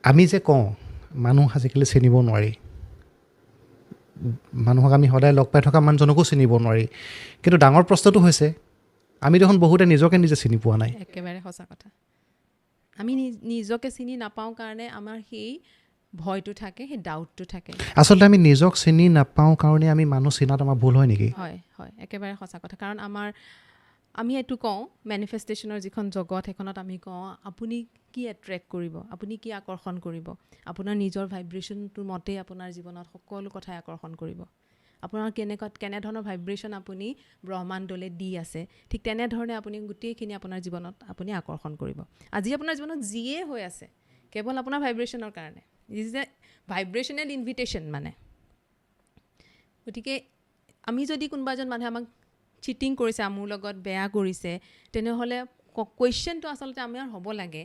আমি যে কওঁ মানুহ আজিকালি চিনিব নোৱাৰি, মানুহক আমি সদায় লগ পাই থকা মানুহজনকো চিনিব নোৱাৰি, কিন্তু ডাঙৰ প্ৰশ্নটো হৈছে আমি দেখোন বহুতে নিজকে নিজে চিনি পোৱা নাই। একেবাৰে সঁচা কথা। আমি নিজকে চিনি নাপাওঁ কাৰণে আমাৰ সেই ভয়টো থাকে, সেই ডাউটটো থাকে। আচলতে আমি নিজক চিনি নাপাওঁ কাৰণে আমি মানুহ চিনাত আমাৰ ভুল হয় নেকি? হয় হয়, একেবাৰে সঁচা কথা। কাৰণ আমি এইটো কওঁ, মেনিফেষ্টেশ্যনৰ যিখন জগত সেইখনত আমি কওঁ আপুনি কি এট্ৰেক্ট কৰিব, আপুনি কি আকৰ্ষণ কৰিব, আপোনাৰ নিজৰ ভাইব্ৰেশ্যনটোৰ মতেই আপোনাৰ জীৱনত সকলো কথাই আকৰ্ষণ কৰিব। আপোনাৰ কেনেধৰণৰ ভাইব্ৰেশ্যন আপুনি ব্ৰহ্মাণ্ডলৈ দি আছে, ঠিক তেনেধৰণে আপুনি গোটেইখিনি আপোনাৰ জীৱনত আপুনি আকৰ্ষণ কৰিব। আজি আপোনাৰ জীৱনত যিয়ে হৈ আছে কেৱল আপোনাৰ ভাইব্ৰেশ্যনৰ কাৰণে, ইজ এ ভাইব্ৰেশ্যনেল ইনভিটেশ্যন মানে। গতিকে আমি যদি কোনোবা এজন মানুহে আমাক চিটিং কৰিছে, মোৰ লগত বেয়া কৰিছে, তেনেহ'লে কুৱেশ্যনটো আচলতে আমাৰ হ'ব লাগে,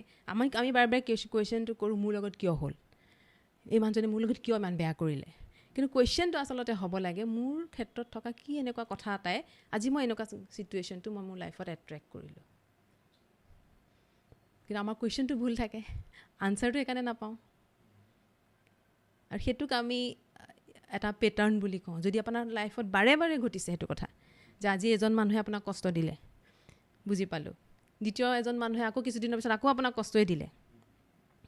আমি বাৰে বাৰে কুৱেশ্যনটো কৰোঁ, মোৰ লগত কিয় হ'ল, এই মানুহজনে মোৰ লগত কিয় ইমান বেয়া কৰিলে। কিন্তু কুৱেশ্যনটো আচলতে হ'ব লাগে, মোৰ ক্ষেত্ৰত থকা কি এনেকুৱা কথা এটাই আজি মই এনেকুৱা ছিটুৱেশ্যনটো মই মোৰ লাইফত এট্ৰেক্ট কৰিলোঁ। কিন্তু আমাৰ কুৱেশ্যনটো ভুল থাকে, আনচাৰটো সেইকাৰণে নাপাওঁ। আৰু সেইটোক আমি এটা পেটাৰ্ণ বুলি কওঁ। যদি আপোনাৰ লাইফত বাৰে বাৰে ঘটিছে সেইটো কথা, যে আজি এজন মানুহে আপোনাক কষ্ট দিলে, বুজি পালোঁ, দ্বিতীয় এজন মানুহে আকৌ কিছুদিনৰ পিছত আকৌ আপোনাক কষ্টই দিলে,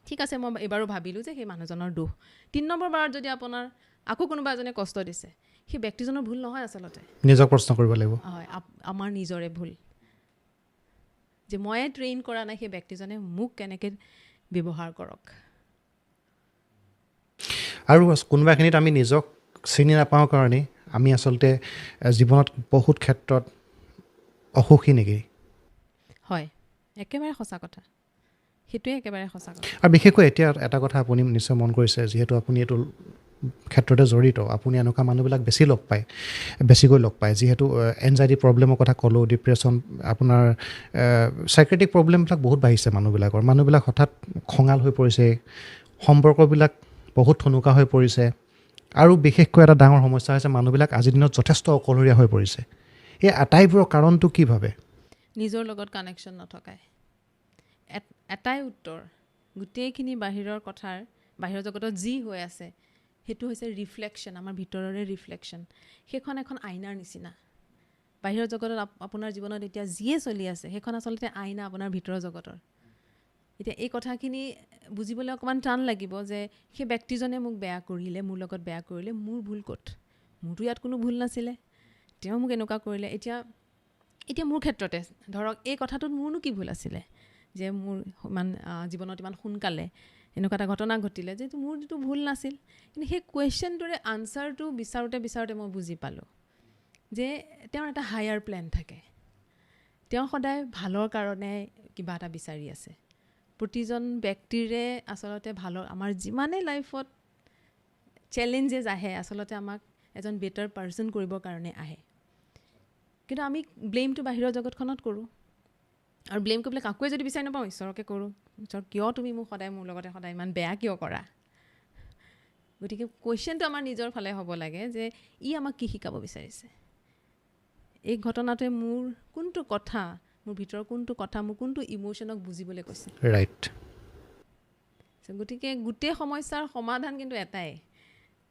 ঠিক আছে, মই এইবাৰো ভাবিলোঁ যে সেই মানুহজনৰ দোষ। 3 নম্বৰ বাৰত যদি আপোনাৰ আকৌ কোনোবা এজনে কষ্ট দিছে, সেই ব্যক্তিজনৰ ভুল নহয় আচলতে, নিজক প্ৰশ্ন কৰিব লাগিব। হয়, আমাৰ নিজৰে ভুল, যে ময়ে ট্ৰেইন কৰা নাই সেই ব্যক্তিজনে মোক কেনেকৈ ব্যৱহাৰ কৰক। আৰু কোনোবাখিনিত আমি নিজক চিনি নাপাওঁ কাৰণেই আমি আচলতে জীৱনত বহুত ক্ষেত্ৰত অসুখী নেকি? হয়, একেবাৰে সঁচা কথা, সেইটোৱে একেবাৰে সঁচা কথা। আৰু বিশেষকৈ এতিয়া এটা কথা আপুনি নিশ্চয় মন কৰিছে, যিহেতু আপুনি এইটো ক্ষেত্ৰতে জড়িত, আপুনি এনেকুৱা মানুহবিলাক বেছিকৈ লগ পায়, যিহেতু এনজাইটি প্ৰব্লেমৰ কথা ক'লোঁ, ডিপ্ৰেশ্যন, আপোনাৰ চাইক্ৰেটিক প্ৰব্লেমবিলাক বহুত বাঢ়িছে মানুহবিলাক হঠাৎ খঙাল হৈ পৰিছে, সম্পৰ্কবিলাক বহুত থুনুকা হৈ পৰিছে, আৰু বিশেষকৈ এটা ডাঙৰ সমস্যা হৈছে মানুহবিলাক আজিৰ দিনত যথেষ্ট অকলশৰীয়া হৈ পৰিছে। এই আটাইবোৰৰ কাৰণটো কি ভাবে? নিজৰ লগত কানেকশ্যন নথকাই এটাই উত্তৰ। গোটেইখিনি বাহিৰৰ জগতত যি হৈ আছে সেইটো হৈছে ৰিফ্লেকশ্যন, আমাৰ ভিতৰৰে ৰিফ্লেকশ্যন। সেইখন এখন আইনাৰ নিচিনা। বাহিৰৰ জগতত আপোনাৰ জীৱনত এতিয়া যিয়ে চলি আছে সেইখন আচলতে আইনা আপোনাৰ ভিতৰৰ জগতৰ। এতিয়া এই কথাখিনি বুজিবলৈ অকণমান টান লাগিব যে সেই ব্যক্তিজনে মোক বেয়া কৰিলে, মোৰ লগত বেয়া কৰিলে, মোৰ ভুল ক'ত? মোৰতো ইয়াত কোনো ভুল নাছিলে, তেওঁ মোক এনেকুৱা কৰিলে। এতিয়া মোৰ ক্ষেত্ৰতে ধৰক, এই কথাটোত মোৰনো কি ভুল আছিলে যে মোৰ জীৱনত ইমান সোনকালে এনেকুৱা এটা ঘটনা ঘটিলে, যে মোৰতো ভুল নাছিল। কিন্তু সেই কুৱেশ্যনটোৰে আনচাৰটো বিচাৰোঁতে মই বুজি পালোঁ যে তেওঁৰ এটা হায়াৰ প্লেন থাকে, তেওঁ সদায় ভালৰ কাৰণে কিবা এটা বিচাৰি আছে। প্ৰতিজন ব্যক্তিৰে আচলতে আমাৰ যিমানেই লাইফত চেলেঞ্জেছ আহে আচলতে আমাক এজন বেটাৰ পাৰ্চন কৰিবৰ কাৰণে আহে। কিন্তু আমি ব্লেমটো বাহিৰৰ জগতখনত কৰোঁ, আৰু ব্লেম কৰিবলৈ কাকোৱে যদি বিচাৰি নাপাওঁ, ঈশ্বৰকে কৰোঁ, ঈশ্বৰ কিয় তুমি মোৰ লগতে সদায় ইমান বেয়া কিয় কৰা? গতিকে কুৱেশ্যনটো আমাৰ নিজৰ ফালে হ'ব লাগে যে ই আমাক কি শিকাব বিচাৰিছে, এই ঘটনাটোৱে মোৰ ভিতৰৰ কোনটো কথা, মোৰ কোনটো ইম'শ্যনক বুজিবলৈ কৈছে। ৰাইট। গতিকে গোটেই সমস্যাৰ সমাধান কিন্তু এটাই,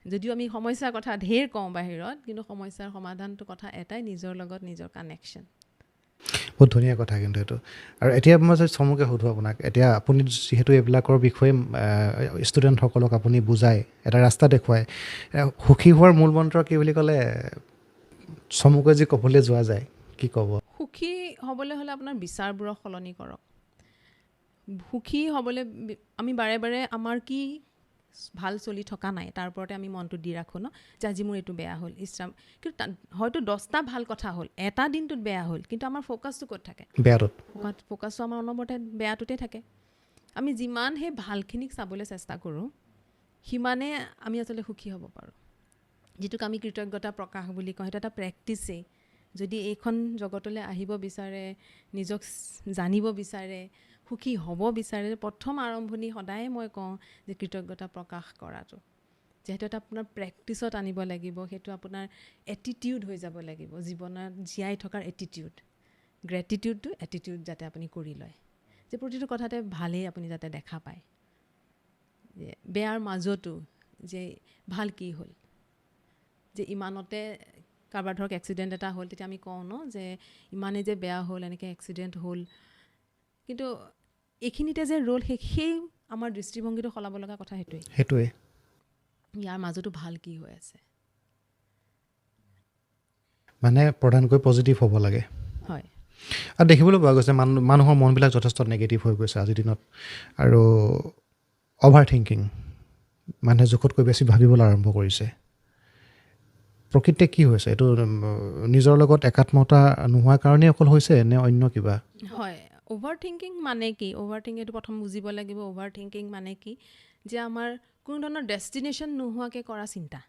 যদিও আমি সমস্যাৰ কথা ঢেৰ কওঁ বাহিৰত, কিন্তু সমস্যাৰ সমাধানটো কথা এটাই, নিজৰ লগত নিজৰ কানেকশ্যন। বহুত ধুনীয়া কথা কিন্তু এইটো। আৰু এতিয়া মই যদি চমুকৈ সোধোঁ আপোনাক, এতিয়া আপুনি যিহেতু এইবিলাকৰ বিষয়ে ষ্টুডেণ্টসকলক আপুনি বুজায়, এটা ৰাস্তা দেখুৱায়, সুখী হোৱাৰ মূল মন্ত্ৰ কি বুলি ক'লে চমুকৈ যি ক'বলৈ যোৱা যায়, কি ক'ব? সুখী হ'বলৈ হ'লে আপোনাৰ বিচাৰবোৰক সলনি কৰক। সুখী হ'বলৈ আমি বাৰে বাৰে আমাৰ কি ভাল চলি থকা নাই তাৰ ওপৰতে আমি মনটো দি ৰাখোঁ ন, যে আজি মোৰ এইটো বেয়া হ'ল, ইছৰাম। কিন্তু হয়তো 10টা ভাল কথা হ'ল, এটা দিনটোত বেয়া হ'ল, কিন্তু আমাৰ ফ'কাছটো ক'ত থাকে? বেয়াটোত। ফ'কাছটো আমাৰ অনবৰতে বেয়াটোতে থাকে। আমি যিমান সেই ভালখিনিক চাবলৈ চেষ্টা কৰোঁ, সিমানে আমি আচলতে সুখী হ'ব পাৰোঁ। যিটোক আমি কৃতজ্ঞতা প্ৰকাশ বুলি কওঁ, সেইটো এটা প্ৰেক্টিছেই। যদি এইখন জগতলৈ আহিব বিচাৰে, নিজক জানিব বিচাৰে, সুখী হ'ব বিচাৰে, প্ৰথম আৰম্ভণি সদায় মই কওঁ যে কৃতজ্ঞতা প্ৰকাশ কৰাটো। যিহেতু এটা আপোনাৰ প্ৰেক্টিছত আনিব লাগিব, সেইটো আপোনাৰ এটিটিউড হৈ যাব লাগিব, জীৱনত জীয়াই থকাৰ এটিটিউড। গ্ৰেটিটিউডটো এটিটিউড যাতে আপুনি কৰি লয়, যে প্ৰতিটো কথাতে ভালেই আপুনি যাতে দেখা পায়। বেয়াৰ মাজতো যে ভাল কি হ'ল, যে ইমানতে কাৰোবাৰ ধৰক এক্সিডেণ্ট এটা হ'ল, তেতিয়া আমি কওঁ ন যে ইমানেই যে বেয়া হ'ল, এনেকৈ এক্সিডেণ্ট হ'ল, কিন্তু এইখিনিতে যে ৰ'ল সেই আমাৰ দৃষ্টিভংগীটো সলাব লগা কথা সেইটোৱে ইয়াৰ মাজতো ভাল কি হৈ আছে। মানে প্ৰধানকৈ পজিটিভ হ'ব লাগে। হয়, আৰু দেখিবলৈ পোৱা গৈছে মানুহৰ মনবিলাক যথেষ্ট নেগেটিভ হৈ গৈছে আজিৰ দিনত। আৰু অভাৰ থিংকিং, মানুহে জোখতকৈ বেছি ভাবিবলৈ আৰম্ভ কৰিছে। প্ৰকৃতিতে কি হৈছে এইটো? নিজৰ লগত একাত্মতা নোহোৱাৰ কাৰণেই অকল হৈছে নে অন্য কিবা? হয়, অভাৰ থিংকিং মানে কি? অভাৰ থিংকিংটো প্ৰথম বুজিব লাগিব। অভাৰ থিংকিং মানে কি? যে আমাৰ কোনো ধৰণৰ ডেষ্টিনেশ্যন নোহোৱাকৈ কৰা চিন্তা।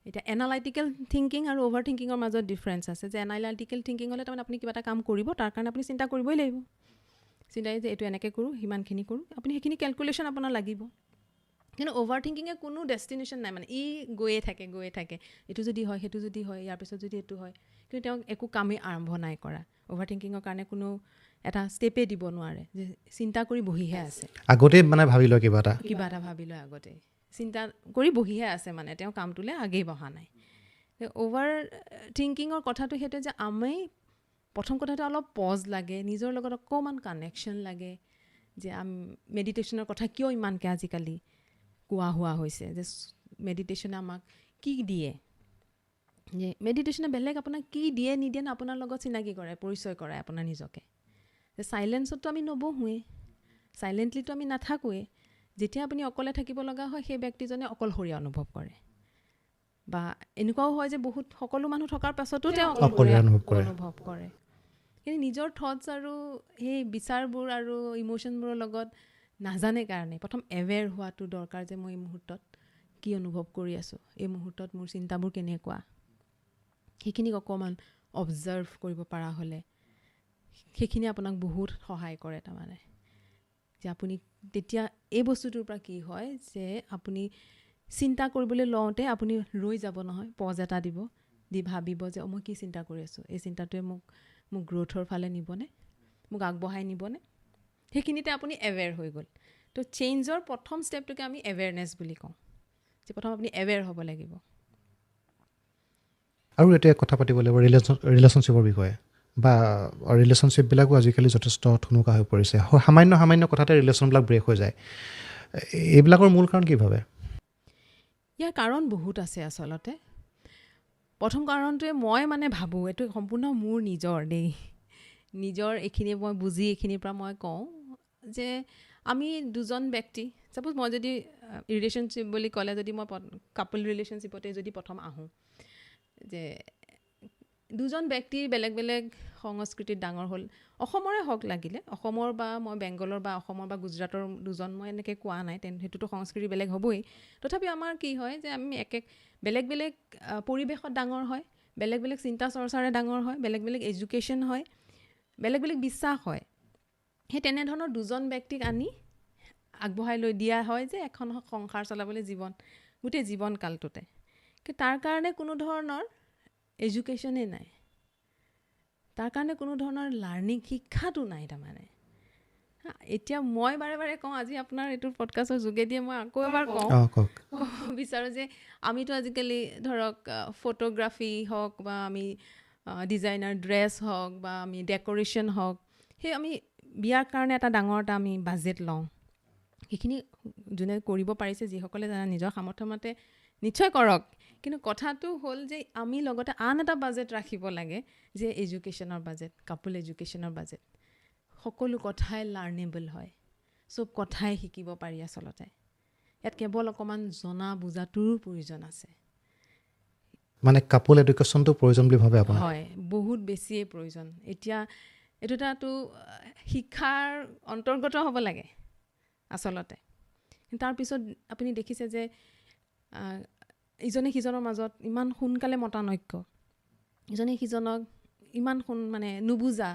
এতিয়া এনালাইটিকেল থিংকিং আৰু অভাৰ থিংকিঙৰ মাজত ডিফাৰেঞ্চ আছে। যে এনালাইটিকেল থিংকিং হ'লে তাৰমানে আপুনি কিবা এটা কাম কৰিব, তাৰ কাৰণে আপুনি চিন্তা কৰিবই লাগিব। চিন্তাই যে এইটো এনেকৈ কৰোঁ, সিমানখিনি কৰোঁ, আপুনি সেইখিনি কেলকুলেশ্যন আপোনাৰ লাগিব। কিন্তু অভাৰ থিংকিঙে কোনো ডেষ্টিনেশ্যন নাই, মানে ই গৈয়ে থাকে, এইটো যদি হয়, সেইটো যদি হয়, ইয়াৰ পিছত যদি এইটো হয়, কিন্তু তেওঁক একো কামেই আৰম্ভ নাই কৰা। অভাৰ থিংকিঙৰ কাৰণে কোনো এটা ষ্টেপেই দিব নোৱাৰে, যে চিন্তা কৰি বহিহে আছে। আগতেই মানে ভাবি লয় কিবা এটা ভাবি লয় আগতে, চিন্তা কৰি বহিহে আছে, মানে তেওঁ কামটোলৈ আগেই বহা নাই। অভাৰ থিংকিঙৰ কথাটো সেইটোৱে যে আমি প্ৰথম কথাটো অলপ পজ লাগে, নিজৰ লগত অকণমান কানেকশ্যন লাগে। যে মেডিটেশ্যনৰ কথা কিয় ইমানকৈ আজিকালি কোৱা হোৱা হৈছে, যে মেডিটেশ্যনে আমাক কি দিয়ে, যে মেডিটেশ্যনে বেলেগ আপোনাক কি দিয়ে নিদিয়ে না আপোনাৰ লগত চিনাকি কৰে, পৰিচয় কৰায় আপোনাৰ নিজকে। যে চাইলেঞ্চততো আমি নবহোৱেই, চাইলেণ্টলিতো আমি নাথাকোৱেই। যেতিয়া আপুনি অকলে থাকিব লগা হয়, সেই ব্যক্তিজনে অকলশৰীয়া অনুভৱ কৰে। বা এনেকুৱাও হয় যে বহুত সকলো মানুহ থকাৰ পাছতো তেওঁ অকলশৰীয়া অনুভৱ কৰে। কিন্তু নিজৰ থটছ আৰু সেই বিচাৰবোৰ আৰু ইম'শ্যনবোৰৰ লগত নাজানে কাৰণে প্ৰথম এৱেৰ হোৱাটো দৰকাৰ, যে মই এই মুহূৰ্তত কি অনুভৱ কৰি আছোঁ, এই মুহূৰ্তত মোৰ চিন্তাবোৰ কেনেকুৱা, সেইখিনিক অকণমান অবজাৰ্ভ কৰিব পৰা হ'লে সেইখিনি আপোনাক বহুত সহায় কৰে। তাৰমানে যে আপুনি তেতিয়া এই বস্তুটোৰ পৰা কি হয়, যে আপুনি চিন্তা কৰিবলৈ লওঁতে আপুনি ৰৈ যাব নহয়, পজ এটা দিব, দি ভাবিব যে মই কি চিন্তা কৰি আছোঁ, এই চিন্তাটোৱে মোক গ্ৰ'থৰ ফালে নিবনে, মোক আগবঢ়াই নিবনে। সেইখিনিতে আপুনি এৱেৰ হৈ গ'ল। তো চেঞ্জৰ প্ৰথম ষ্টেপটোকে আমি এৱেৰনেছ বুলি কওঁ, যে প্ৰথম আপুনি এৱেৰ হ'ব লাগিব। আৰু এতিয়া কথা পাতিব লাগিব ৰিলেশ্যনশ্বিপৰ বিষয়ে, বা ৰিলেশ্যনশ্বিপবিলাকো আজিকালি যথেষ্ট থুনুকা হৈ পৰিছে। সামান্য কথাতে ৰিলেশ্যনবিলাক ব্ৰেক হৈ যায়। এইবিলাকৰ মূল কাৰণ কি ভাবে? ইয়াৰ কাৰণ বহুত আছে আচলতে। প্ৰথম কাৰণটোৱে মই মানে ভাবোঁ, এইটো সম্পূৰ্ণ মোৰ নিজৰ এইখিনি মই বুজি এইখিনিৰ পৰা মই কওঁ, যে আমি দুজন ব্যক্তি, ছাপ'জ মই যদি ৰিলেশ্যনশ্বিপ বুলি ক'লে, যদি মই কাপল ৰিলেশ্যনশ্বিপতে যদি প্ৰথম আহোঁ, যে দুজন ব্যক্তি বেলেগ বেলেগ সংস্কৃতিত ডাঙৰ হ'ল, অসমৰে হওক লাগিলে, অসমৰ বা মই বেংগলৰ বা অসমৰ বা গুজৰাটৰ দুজন, মই এনেকৈ কোৱা নাই, সেইটোতো সংস্কৃতি বেলেগ হ'বই। তথাপি আমাৰ কি হয়, যে আমি বেলেগ বেলেগ পৰিৱেশত ডাঙৰ হয়, বেলেগ বেলেগ চিন্তা চৰ্চাৰে ডাঙৰ হয়, বেলেগ বেলেগ এডুকেশ্যন হয়, বেলেগ বেলেগ বিশ্বাস হয়। সেই তেনেধৰণৰ দুজন ব্যক্তিক আনি আগবঢ়াই লৈ দিয়া হয়, যে এখন সংসাৰ চলাবলৈ গোটেই জীৱনকালটোতে। কিন্তু তাৰ কাৰণে কোনো ধৰণৰ এডুকেশ্যনেই নাই, তাৰ কাৰণে কোনো ধৰণৰ লাৰ্ণিং, শিক্ষাটো নাই। তাৰমানে এতিয়া মই বাৰে বাৰে কওঁ, আজি আপোনাৰ এইটো পডকাষ্টৰ যোগেদিয়ে মই আকৌ এবাৰ ক'ব বিচাৰোঁ, যে আমিতো আজিকালি ধৰক ফটোগ্ৰাফী হওক, বা আমি ডিজাইনাৰ ড্ৰেছ হওক, বা আমি ডেক'ৰেশ্যন হওক, সেই আমি বিয়াৰ কাৰণে এটা ডাঙৰ এটা আমি বাজেট লওঁ। সেইখিনি যোনে কৰিব পাৰিছে, যিসকলে জানে নিজৰ সামৰ্থ্য মতে নিশ্চয় কৰক। কিন্তু কথাটো হ'ল যে আমি লগতে আন এটা বাজেট ৰাখিব লাগে, যে এডুকেশ্যনৰ বাজেট, কাপল এডুকেশ্যনৰ বাজেট। সকলো কথাই লাৰ্ণেবল হয়, চব কথাই শিকিব পাৰি আচলতে। ইয়াত কেৱল অকণমান জনা বুজাটোৰো প্ৰয়োজন আছে। মানে কাপল এডুকেশ্যনটো প্ৰয়োজন বুলি ভাবে আপুনি? হয়, বহুত বেছিয়ে প্ৰয়োজন। এতিয়া এইটো তাতো শিক্ষাৰ অন্তৰ্গত হ'ব লাগে আচলতে। তাৰপিছত আপুনি দেখিছে যে ইজনে সিজনৰ মাজত ইমান সোনকালে মতানৈক্য, ইজনে সিজনক ইমান মানে নুবুজা।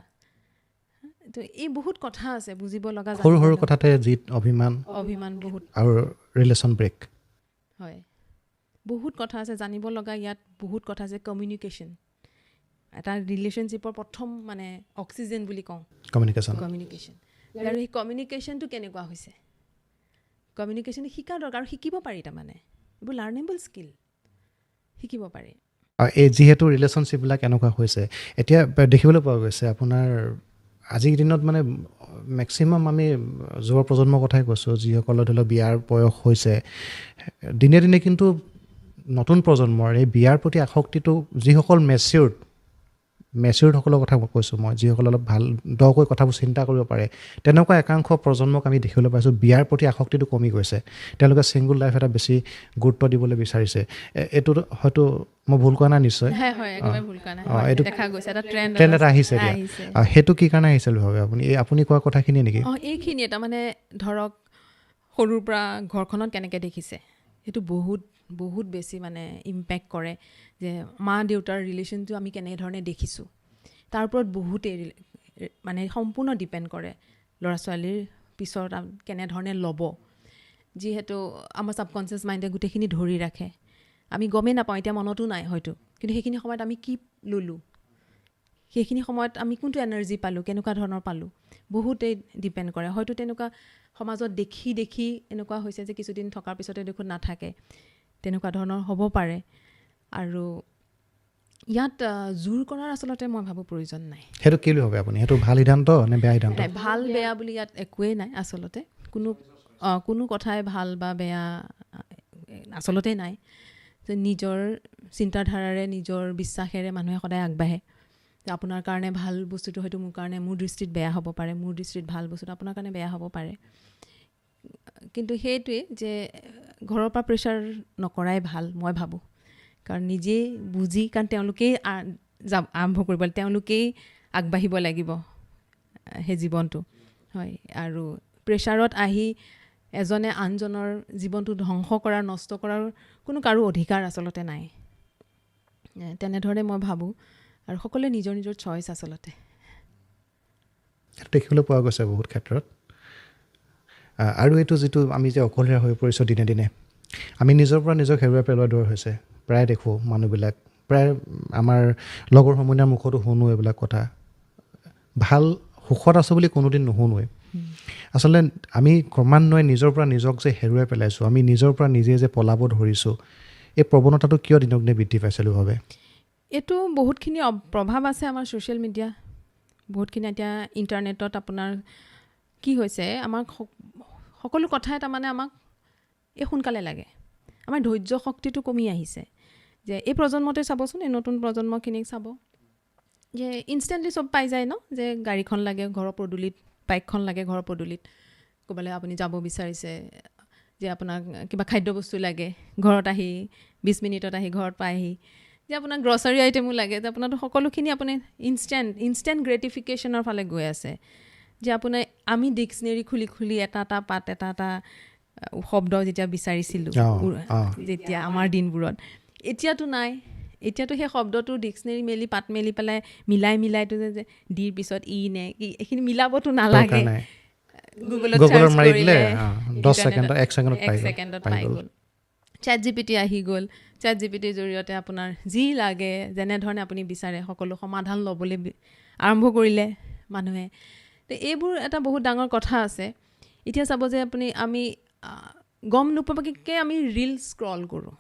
তো এই বহুত কথা আছে বুজিব লগা, সৰু কথাতে জিত, অভিমান বহুত, আৰু ৰিলেশ্যন ব্ৰেক। হয়, বহুত কথা আছে জানিব লগা। ইয়াত বহুত কথা আছে। কমিউনিকেশ্যন, এটা ৰিলেশ্যনশ্বিপৰ প্ৰথম মানে অক্সিজেন বুলি কওঁ, কমিউনিকেশ্যন। আৰু সেই কমিউনিকেশ্যনটো কেনেকুৱা হৈছে, কমিউনিকেশ্যন শিকা দৰকাৰ, আৰু শিকিব পাৰি। তাৰমানে এইবোৰ লাৰ্নেবল স্কিল, শিকিব পাৰি। এই যিহেতু ৰিলেশ্যনশ্বিপবিলাক এনেকুৱা হৈছে, এতিয়া দেখিবলৈ পোৱা গৈছে আপোনাৰ আজিৰ দিনত মানে মেক্সিমাম আমি যুৱ প্ৰজন্মৰ কথাই কৈছোঁ, যিসকলৰ ধৰি লওক বিয়াৰ বয়স হৈছে, দিনে দিনে কিন্তু নতুন প্ৰজন্মৰ এই বিয়াৰ প্ৰতি আসক্তিটো, যিসকল মেচিউৰ্ডসকলৰ কথা কৈছোঁ মই, যিসকলে অলপ ভাল দকৈ কথাবোৰ চিন্তা কৰিব পাৰে, তেনেকুৱা একাংশ প্ৰজন্মক আমি দেখিবলৈ পাইছোঁ বিয়াৰ প্ৰতি আসক্তিটো কমি গৈছে। তেওঁলোকে ছিংগুল লাইফ এটা বেছি গুৰুত্ব দিবলৈ বিচাৰিছে। এইটো হয়তো মই ভুল কোৱা নাই নিশ্চয়? হয়, একেবাৰে ভুল কোৱা নাই। এইটো দেখা গৈছে, এটা ট্ৰেণ্ড এটা আহিছে এতিয়া। সেইটো কি কাৰণে আহিছে বুলি ভাবে আপুনি? আপুনি কোৱা কথাখিনিয়ে নেকি? এইখিনিয়ে তাৰমানে ধৰক সৰুৰ পৰা ঘৰখনত কেনেকৈ দেখিছে, সেইটো বহুত বহুত বেছি মানে ইম্পেক্ট কৰে, যে মা দেউতাৰ ৰিলেশ্যনটো আমি কেনেধৰণে দেখিছোঁ, তাৰ ওপৰত বহুতেই মানে সম্পূৰ্ণ ডিপেণ্ড কৰে ল'ৰা ছোৱালীৰ পিছত কেনেধৰণে ল'ব। যিহেতু আমাৰ ছাবকনচিয়াছ মাইণ্ডে গোটেইখিনি ধৰি ৰাখে, আমি গমেই নাপাওঁ, এতিয়া মনতো নাই হয়তো, কিন্তু সেইখিনি সময়ত আমি কি ল'লোঁ, সেইখিনি সময়ত আমি কোনটো এনাৰ্জি পালোঁ, কেনেকুৱা ধৰণৰ পালোঁ, বহুতেই ডিপেণ্ড কৰে। হয়তো তেনেকুৱা সমাজত দেখি দেখি এনেকুৱা হৈছে যে কিছুদিন থকাৰ পিছতে দেখোন নাথাকে, তেনেকুৱা ধৰণৰ হ'ব পাৰে। আৰু ইয়াত জোৰ কৰাৰ আচলতে মই ভাবোঁ প্ৰয়োজন নাই। সেইটো কি বুলি ভাবে আপুনি? সেইটো ভাল সিদ্ধান্ত নে বেয়া সিদ্ধান্ত? ভাল বেয়া বুলি ইয়াত একোৱেই নাই আচলতে, কোনো কথাই ভাল বা বেয়া আচলতে নাই। যে নিজৰ চিন্তাধাৰাৰে, নিজৰ বিশ্বাসেৰে মানুহে সদায় আগবাঢ়ে। যে আপোনাৰ কাৰণে ভাল বস্তুটো হয়তো মোৰ কাৰণে, মোৰ দৃষ্টিত বেয়া হ'ব পাৰে, মোৰ দৃষ্টিত ভাল বস্তুটো আপোনাৰ কাৰণে বেয়া হ'ব পাৰে। কিন্তু সেইটোৱে যে ঘৰৰ পৰা প্ৰেছাৰ নকৰাই ভাল মই ভাবোঁ। কাৰণ নিজেই বুজি, কাৰণ তেওঁলোকেই আৰম্ভ কৰিব, তেওঁলোকেই আগবাঢ়িব লাগিব সেই জীৱনটো, হয়। আৰু প্ৰেছাৰত আহি এজনে আনজনৰ জীৱনটো ধ্বংস কৰাৰ, নষ্ট কৰাৰ কোনো কাৰো অধিকাৰ আচলতে নাই, তেনেধৰণে মই ভাবোঁ। আৰু সকলোৱে নিজৰ নিজৰ চইচ আচলতে দেখিবলৈ পোৱা গৈছে বহুত ক্ষেত্ৰত। আৰু এইটো যিটো আমি যে অকলশৰীয়া হৈ পৰিছোঁ দিনে দিনে, আমি নিজৰ পৰা নিজক হেৰুৱাই পেলোৱা দৰে হৈছে। প্ৰায় দেখোঁ মানুহবিলাক, প্ৰায় আমাৰ লগৰ সমনীয়াৰ মুখতো শুনো এইবিলাক কথা। ভাল সুখত আছোঁ বুলি কোনোদিন নুশুনোৱে। আচলতে আমি ক্ৰমান্বয়ে নিজৰ পৰা নিজক যে হেৰুৱাই পেলাইছোঁ, আমি নিজৰ পৰা নিজে যে পলাব ধৰিছোঁ, এই প্ৰৱণতাটো কিয় দিনক দিনে বৃদ্ধি পাইছে বুলি ভাবে? এইটো বহুতখিনি প্ৰভাৱ আছে আমাৰ ছ'চিয়েল মিডিয়া, বহুতখিনি এতিয়া ইণ্টাৰনেটত আপোনাৰ কি হৈছে, আমাক সকলো কথাই তাৰমানে আমাক সোনকালে লাগে, আমাৰ ধৈৰ্য শক্তিটো কমি আহিছে। যে এই প্ৰজন্মতে চাবচোন, এই নতুন প্ৰজন্মখিনিক চাব, যে ইনষ্টেণ্টলি চব পাই যায় ন, যে গাড়ীখন লাগে ঘৰৰ পদূলিত, বাইকখন লাগে ঘৰৰ পদূলিত, ক'ৰবালৈ আপুনি যাব বিচাৰিছে, যে আপোনাক কিবা খাদ্যবস্তু লাগে, ঘৰত আহি 20 মিনিটত আহি ঘৰত পাইহি, যে আপোনাক গ্ৰচাৰী আইটেমো লাগে, যে আপোনাৰতো সকলোখিনি আপুনি ইনষ্টেণ্ট গ্ৰেটিফিকেশ্যনৰ ফালে গৈ আছে। যে আপোনাৰ আমি ডিক্সনেৰী খুলি খুলি এটা এটা পাত, এটা এটা শব্দ যেতিয়া বিচাৰিছিলোঁ যেতিয়া আমাৰ দিনবোৰত, এতিয়াতো নাই। এতিয়াতো সেই শব্দটো ডিক্সনেৰী মেলি, পাত মেলি পেলাই মিলাইতো যে ডিৰ পিছত ই নে কি, এইখিনি মিলাবতো নালাগে, গুগলত চাৰ্চ কৰিলে 10 ছেকেণ্ডত 1 ছেকেণ্ডত পাই গ'ল। চেট জিপিটি আহি গ'ল, চেট জিপিটিৰ জৰিয়তে আপোনাৰ যি লাগে, যেনেধৰণে আপুনি বিচাৰে সকলো সমাধান ল'বলৈ আৰম্ভ কৰিলে মানুহে। তো এইবোৰ এটা বহুত ডাঙৰ কথা আছে। এতিয়া চাব যে আমি গম নোপোৱাকৈ আমি ৰিল স্ক্ৰল কৰোঁ,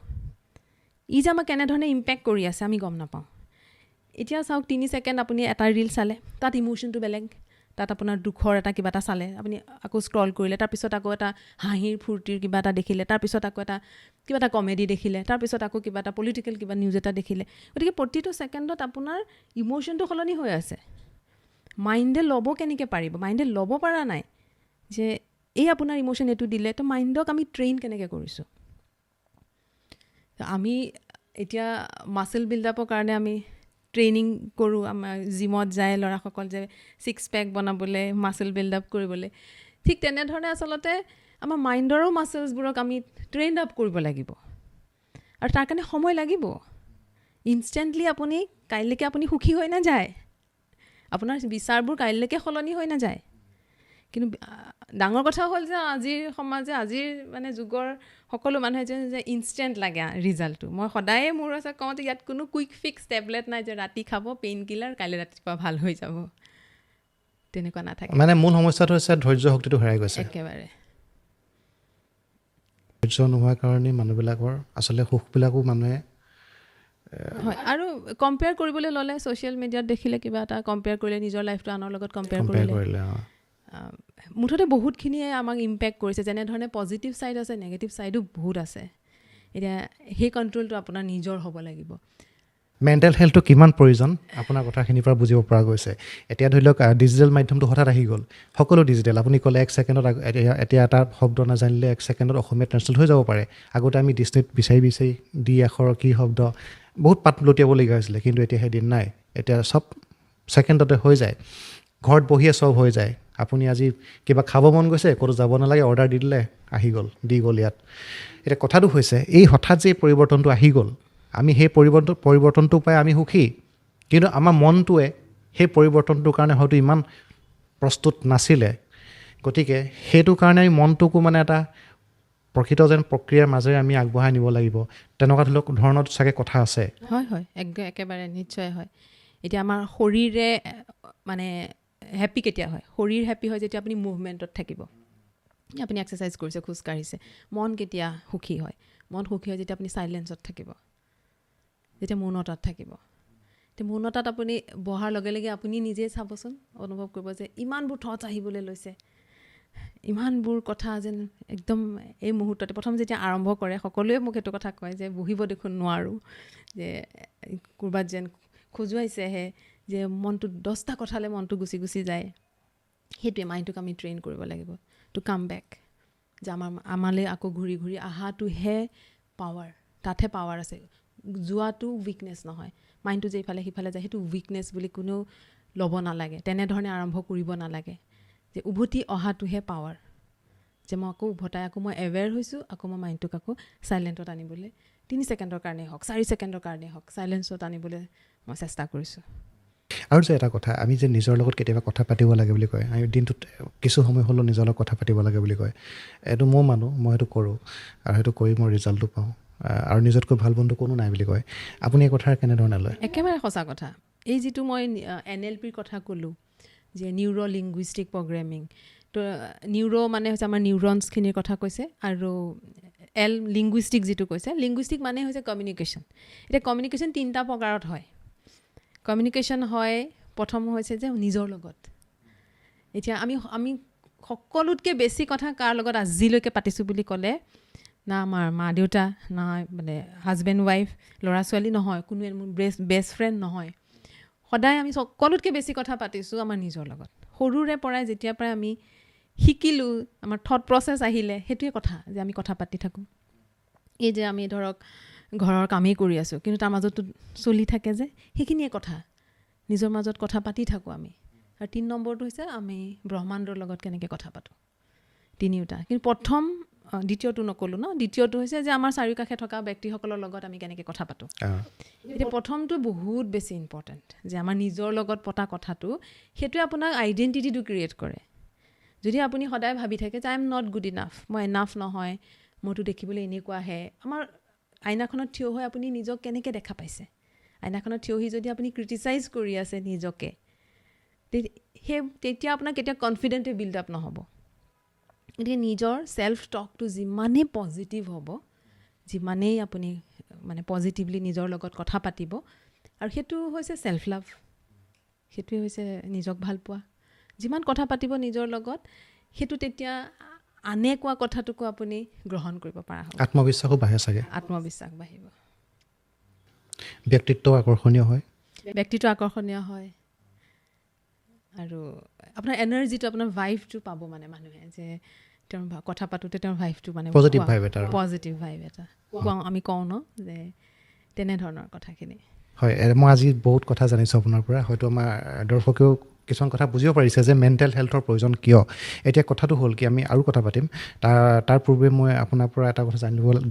ই যে আমাক কেনেধৰণে ইম্পেক্ট কৰি আছে আমি গম নাপাওঁ। এতিয়া চাওক 3 ছেকেণ্ড আপুনি এটা ৰিল চালে, তাত ইম'শ্যনটো বেলেগ, তাত আপোনাৰ দুখৰ এটা কিবা এটা চালে, আপুনি আকৌ স্ক্ৰল কৰিলে, তাৰপিছত আকৌ এটা হাঁহিৰ ফূৰ্তিৰ কিবা এটা দেখিলে, তাৰপিছত আকৌ কিবা এটা কমেডি দেখিলে, তাৰপিছত আকৌ কিবা এটা পলিটিকেল কিবা নিউজ এটা দেখিলে। গতিকে প্ৰতিটো ছেকেণ্ডত আপোনাৰ ইম'শ্যনটো সলনি হৈ আছে। মাইণ্ডে ল'ব কেনেকৈ পাৰিব? মাইণ্ডে ল'ব পৰা নাই যে এই আপোনাৰ ইম'শ্যন এইটো দিলে, তো মাইণ্ডক আমি ট্ৰেইন কেনেকৈ কৰিছোঁ? আমি এতিয়া মাছল বিল্ডআপৰ কাৰণে আমি ট্ৰেইনিং কৰোঁ, আমাৰ জিমত যায় ল'ৰাসকল, যে 6 পেক বনাবলৈ, মাছল বিল্ডআপ কৰিবলৈ। ঠিক তেনেধৰণে আচলতে আমাৰ মাইণ্ডৰো মাছলছবোৰক আমি ট্ৰেইন আপ কৰিব লাগিব, আৰু তাৰ কাৰণে সময় লাগিব। ইনষ্টেণ্টলি কাইলৈকে আপুনি সুখী হৈ নাযায়, আপোনাৰ বিচাৰবোৰ কাইলৈকে সলনি হৈ নাযায়। কিন্তু ডাঙৰ কথা হ'ল যে আজিৰ সমাজে, আজিৰ মানে যুগৰ সকলো মানুহে যে ইনষ্টেণ্ট লাগে ৰিজাল্টটো। মই সদায়ে মোৰ কওঁ যে ইয়াত কোনো কুইক ফিক্স টেবলেট নাই যে ৰাতি খাব পেইন কিলাৰ, কাইলৈ ৰাতিপুৱা ভাল হৈ যাব, তেনেকুৱা নাথাকে। মানে মূল সমস্যাটো হৈছে ধৈৰ্য শক্তিটো হেৰাই গৈছে একেবাৰে। ধৈৰ্য নোহোৱাৰ কাৰণে মানুহবিলাকৰ আচলতে সুখবিলাকো মানুহে হয় আৰু কম্পেয়াৰ কৰিবলৈ ল'লে ছ'চিয়েল মিডিয়াত দেখিলে কিবা এটা কম্পেয়াৰ কৰিলে নিজৰ লাইফটো আনৰ লগত কম্পেয়াৰ কৰিলে মুঠতে বহুতখিনিয়ে আমাক ইম্পেক্ট কৰিছে যেনেধৰণে পজিটিভ ছাইড আছে নেগেটিভ ছাইডো বহুত আছে এতিয়া সেই কণ্ট্ৰলটো আপোনাৰ নিজৰ হ'ব লাগিব মেণ্টেল হেল্থটো কিমান প্ৰয়োজন আপোনাৰ কথাখিনিৰ পৰা বুজিব পৰা গৈছে এতিয়া ধৰি লওক ডিজিটেল মাধ্যমটো হঠাৎ আহি গ'ল সকলো ডিজিটেল আপুনি ক'লে 1 ছেকেণ্ডত এতিয়া এটা শব্দ নাজানিলে 1 ছেকেণ্ডত অসমীয়া ট্ৰেঞ্চলেট হৈ যাব পাৰে আগতে আমি ডিষ্টেট বিচাৰি দি আখৰ কি শব্দ বহুত পাত লুটিয়াবলগীয়া হৈছিলে কিন্তু এতিয়া সেইদিন নাই এতিয়া চব ছেকেণ্ডতে হৈ যায় ঘৰত বহিয়ে চব হৈ যায় আপুনি আজি কিবা খাব মন গৈছে ক'তো যাব নালাগে অৰ্ডাৰ দি দিলে আহি গ'ল দি গ'ল ইয়াত এতিয়া কথাটো হৈছে এই হঠাৎ যে পৰিৱৰ্তনটো আহি গ'ল আমি সেই পৰিৱৰ্তনটো পাই আমি সুখী কিন্তু আমাৰ মনটোৱে সেই পৰিৱৰ্তনটোৰ কাৰণে হয়তো ইমান প্ৰস্তুত নাছিলে গতিকে সেইটো কাৰণে আমি মনটোকো মানে এটা প্ৰকৃত যেন প্ৰক্ৰিয়াৰ মাজেৰে আমি আগবঢ়াই নিব লাগিব তেনেকুৱা ধৰণৰ চাগে কথা আছে হয় হয় একেবাৰে নিশ্চয় হয় এতিয়া আমাৰ শৰীৰে মানে হেপ্পী কেতিয়া হয় শৰীৰ হেপ্পী হয় যেতিয়া আপুনি মুভমেণ্টত থাকিব আপুনি এক্সাৰচাইজ কৰিছে খোজকাঢ়িছে মন কেতিয়া সুখী হয় মন সুখী হয় যেতিয়া আপুনি চাইলেঞ্চত থাকিব যেতিয়া মৌনতাত থাকিব এতিয়া মৌনতাত আপুনি বহাৰ লগে লগে আপুনি নিজে চাবচোন অনুভৱ কৰিব যে ইমানবোৰ থটছ আহিবলৈ লৈছে ইমানবোৰ কথা যেন একদম এই মুহূৰ্ততে প্ৰথম যেতিয়া আৰম্ভ কৰে সকলোৱে মোক এইটো কথা কয় যে বহিব দেখোন নোৱাৰোঁ যে ক'ৰবাত যেন খোজুৱাইছেহে যে মনটো 10টা কথালৈ মনটো গুচি যায় সেইটোৱে মাইণ্ডটোক আমি ট্ৰেইন কৰিব লাগিব টু কাম বেক যে আমালৈ আকৌ ঘূৰি ঘূৰি আহাটোহে পাৱাৰ তাতহে পাৱাৰ আছে যোৱাটো উইকনেছ নহয় মাইণ্ডটো যে ইফালে সিফালে যায় সেইটো উইকনেছ বুলি কোনেও ল'ব নালাগে তেনেধৰণে আৰম্ভ কৰিব নালাগে যে উভতি অহাটোহে পাৱাৰ যে মই আকৌ উভতাই আকৌ মই এৱেৰ হৈছোঁ আকৌ মই মাইণ্ডটোক আকৌ চাইলেণ্টত আনিবলৈ 3 ছেকেণ্ডৰ কাৰণেই হওক 4 ছেকেণ্ডৰ কাৰণেই হওক চাইলেঞ্চত আনিবলৈ মই চেষ্টা কৰিছোঁ আৰু যে এটা কথা আমি যে নিজৰ লগত কেতিয়াবা কথা পাতিব লাগে বুলি কয় আমি দিনটোত কিছু সময় হ'লেও নিজৰ লগত কথা পাতিব লাগে বুলি কয় এইটো মই মানো মই সেইটো কৰোঁ আৰু সেইটো কৰি মই ৰিজাল্টটো পাওঁ আৰু নিজতকৈ ভাল বন্ধু কোনো নাই বুলি কয় আপুনি এই কথাৰ কেনেধৰণে লয় একেবাৰে সঁচা কথা এই যিটো মই NLPৰ কথা ক'লোঁ যে নিউৰ' লিংগুইষ্টিক প্ৰগ্ৰেমিং তো নিউৰ' মানে হৈছে আমাৰ নিউৰনছখিনিৰ কথা কৈছে আৰু লিংগুইষ্টিক যিটো কৈছে লিংগুইষ্টিক মানে হৈছে কমিউনিকেশ্যন এতিয়া কমিউনিকেশ্যন 3টা প্ৰকাৰত হয় কমিউনিকেশ্যন হয় প্ৰথম হৈছে যে নিজৰ লগত এতিয়া আমি সকলোতকৈ বেছি কথা কাৰ লগত আজিলৈকে পাতিছোঁ বুলি ক'লে না আমাৰ মা দেউতা না মানে হাজবেণ্ড ৱাইফ ল'ৰা ছোৱালী নহয় কোনোৱে মোৰ বেষ্ট ফ্ৰেণ্ড নহয় সদায় আমি সকলোতকৈ বেছি কথা পাতিছোঁ আমাৰ নিজৰ লগত সৰুৰে পৰাই যেতিয়াৰ পৰাই আমি শিকিলোঁ আমাৰ থট প্ৰচেছ আহিলে সেইটোৱে কথা যে আমি কথা পাতি থাকোঁ এই যে আমি ধৰক ঘৰৰ কামেই কৰি আছোঁ কিন্তু তাৰ মাজতো চলি থাকে যে সেইখিনিয়ে কথা নিজৰ মাজত কথা পাতি থাকোঁ আমি আৰু 3 নম্বৰটো হৈছে আমি ব্ৰহ্মাণ্ডৰ লগত কেনেকৈ কথা পাতোঁ তিনিওটা কিন্তু দ্বিতীয়টো নক'লোঁ ন দ্বিতীয়টো হৈছে যে আমাৰ চাৰিওকাষে থকা ব্যক্তিসকলৰ লগত আমি কেনেকৈ কথা পাতোঁ এতিয়া প্ৰথমটো বহুত বেছি ইম্পৰ্টেণ্ট যে আমাৰ নিজৰ লগত পতা কথাটো সেইটোৱে আপোনাক আইডেণ্টিটিটো ক্ৰিয়েট কৰে যদি আপুনি সদায় ভাবি থাকে যে I am not good enough মই এনাফ নহয় মোৰতো দেখিবলৈ এনেকুৱাহে আমাৰ আইনাখনত থিয় হৈ আপুনি নিজক কেনেকৈ দেখা পাইছে আইনাখনত থিয় হৈ যদি আপুনি ক্ৰিটিচাইজ কৰি আছে নিজকে তেতিয়া আপোনাৰ কেতিয়া কনফিডেণ্টে বিল্ড আপ নহ'ব গতিকে নিজৰ ছেল্ফ টকটো যিমানেই পজিটিভ হ'ব যিমানেই আপুনি মানে পজিটিভলি নিজৰ লগত কথা পাতিব আৰু সেইটো হৈছে ছেল্ফ লাভ সেইটোৱে হৈছে নিজক ভাল পোৱা যিমান কথা পাতিব নিজৰ লগত সেইটো তেতিয়া আনে কোৱা কথাটোকো আপুনি গ্ৰহণ কৰিব পৰা হ'ব আত্মবিশ্বাসো বাঢ়ে চাগে আত্মবিশ্বাস বাঢ়িব ব্যক্তিত্ব আকৰ্ষণীয় হয় আৰু আপোনাৰ এনাৰ্জিটো আপোনাৰ ভাইভটো পাব মানে মানুহে যে তেওঁৰ কথা পাতোঁতে তেওঁৰ ভাইভটো মানে পজিটিভ ভাইভ এটা আমি কওঁ ন যে তেনেধৰণৰ কথাখিনি হয় মই আজি বহুত কথা জানিছোঁ আপোনাৰ পৰা হয়তো আমাৰ দৰ্শকেও কিছুমান কথা বুজিব পাৰিছে যে মেণ্টেল হেল্থৰ প্ৰয়োজন কিয় এতিয়া কথাটো হ'ল কি আমি আৰু কথা পাতিম তাৰ পূৰ্বে মই আপোনাৰ পৰা এটা কথা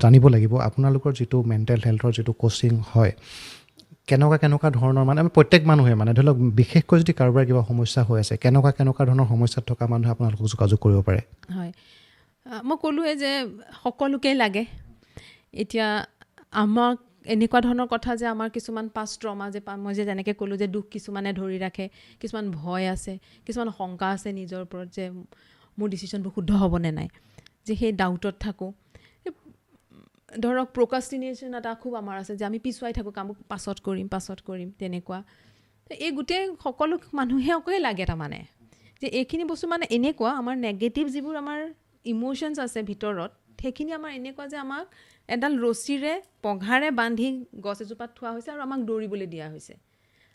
জানিব লাগিব আপোনালোকৰ যিটো মেণ্টেল হেল্থৰ যিটো কোচিং হয় কেনেকুৱা ধৰণৰ মানে আমি প্ৰত্যেক মানুহে মানে ধৰি লওক বিশেষকৈ যদি কাৰোবাৰ কিবা সমস্যা হৈ আছে কেনেকুৱা ধৰণৰ সমস্যাত থকা মানুহে আপোনালোকক যোগাযোগ কৰিব পাৰে হয় মই ক'লোৱে যে সকলোকেই লাগে এতিয়া আমাক এনেকুৱা ধৰণৰ কথা যে আমাৰ কিছুমান পাষ্ট ট্ৰমা যে মই যে যেনেকৈ ক'লোঁ যে দুখ কিছুমানে ধৰি ৰাখে কিছুমান ভয় আছে কিছুমান শংকা আছে নিজৰ ওপৰত যে মোৰ ডিচিশ্যনবোৰ শুদ্ধ হ'বনে নাই যে সেই ডাউটত থাকোঁ ধৰক প্ৰকাষ্টিনেশ্যন এটা খুব আমাৰ আছে যে আমি পিছুৱাই থাকোঁ কামবোৰ পাছত কৰিম তেনেকুৱা এই গোটেই সকলো মানুহকে লাগে তাৰমানে যে এইখিনি বস্তু মানে এনেকুৱা আমাৰ নেগেটিভ যিবোৰ আমাৰ ইম'শ্যনছ আছে ভিতৰত সেইখিনি আমাৰ এনেকুৱা যে আমাক এডাল ৰছীৰে পঘাৰে বান্ধি গছ এজোপাত থোৱা হৈছে আৰু আমাক দৌৰিবলৈ দিয়া হৈছে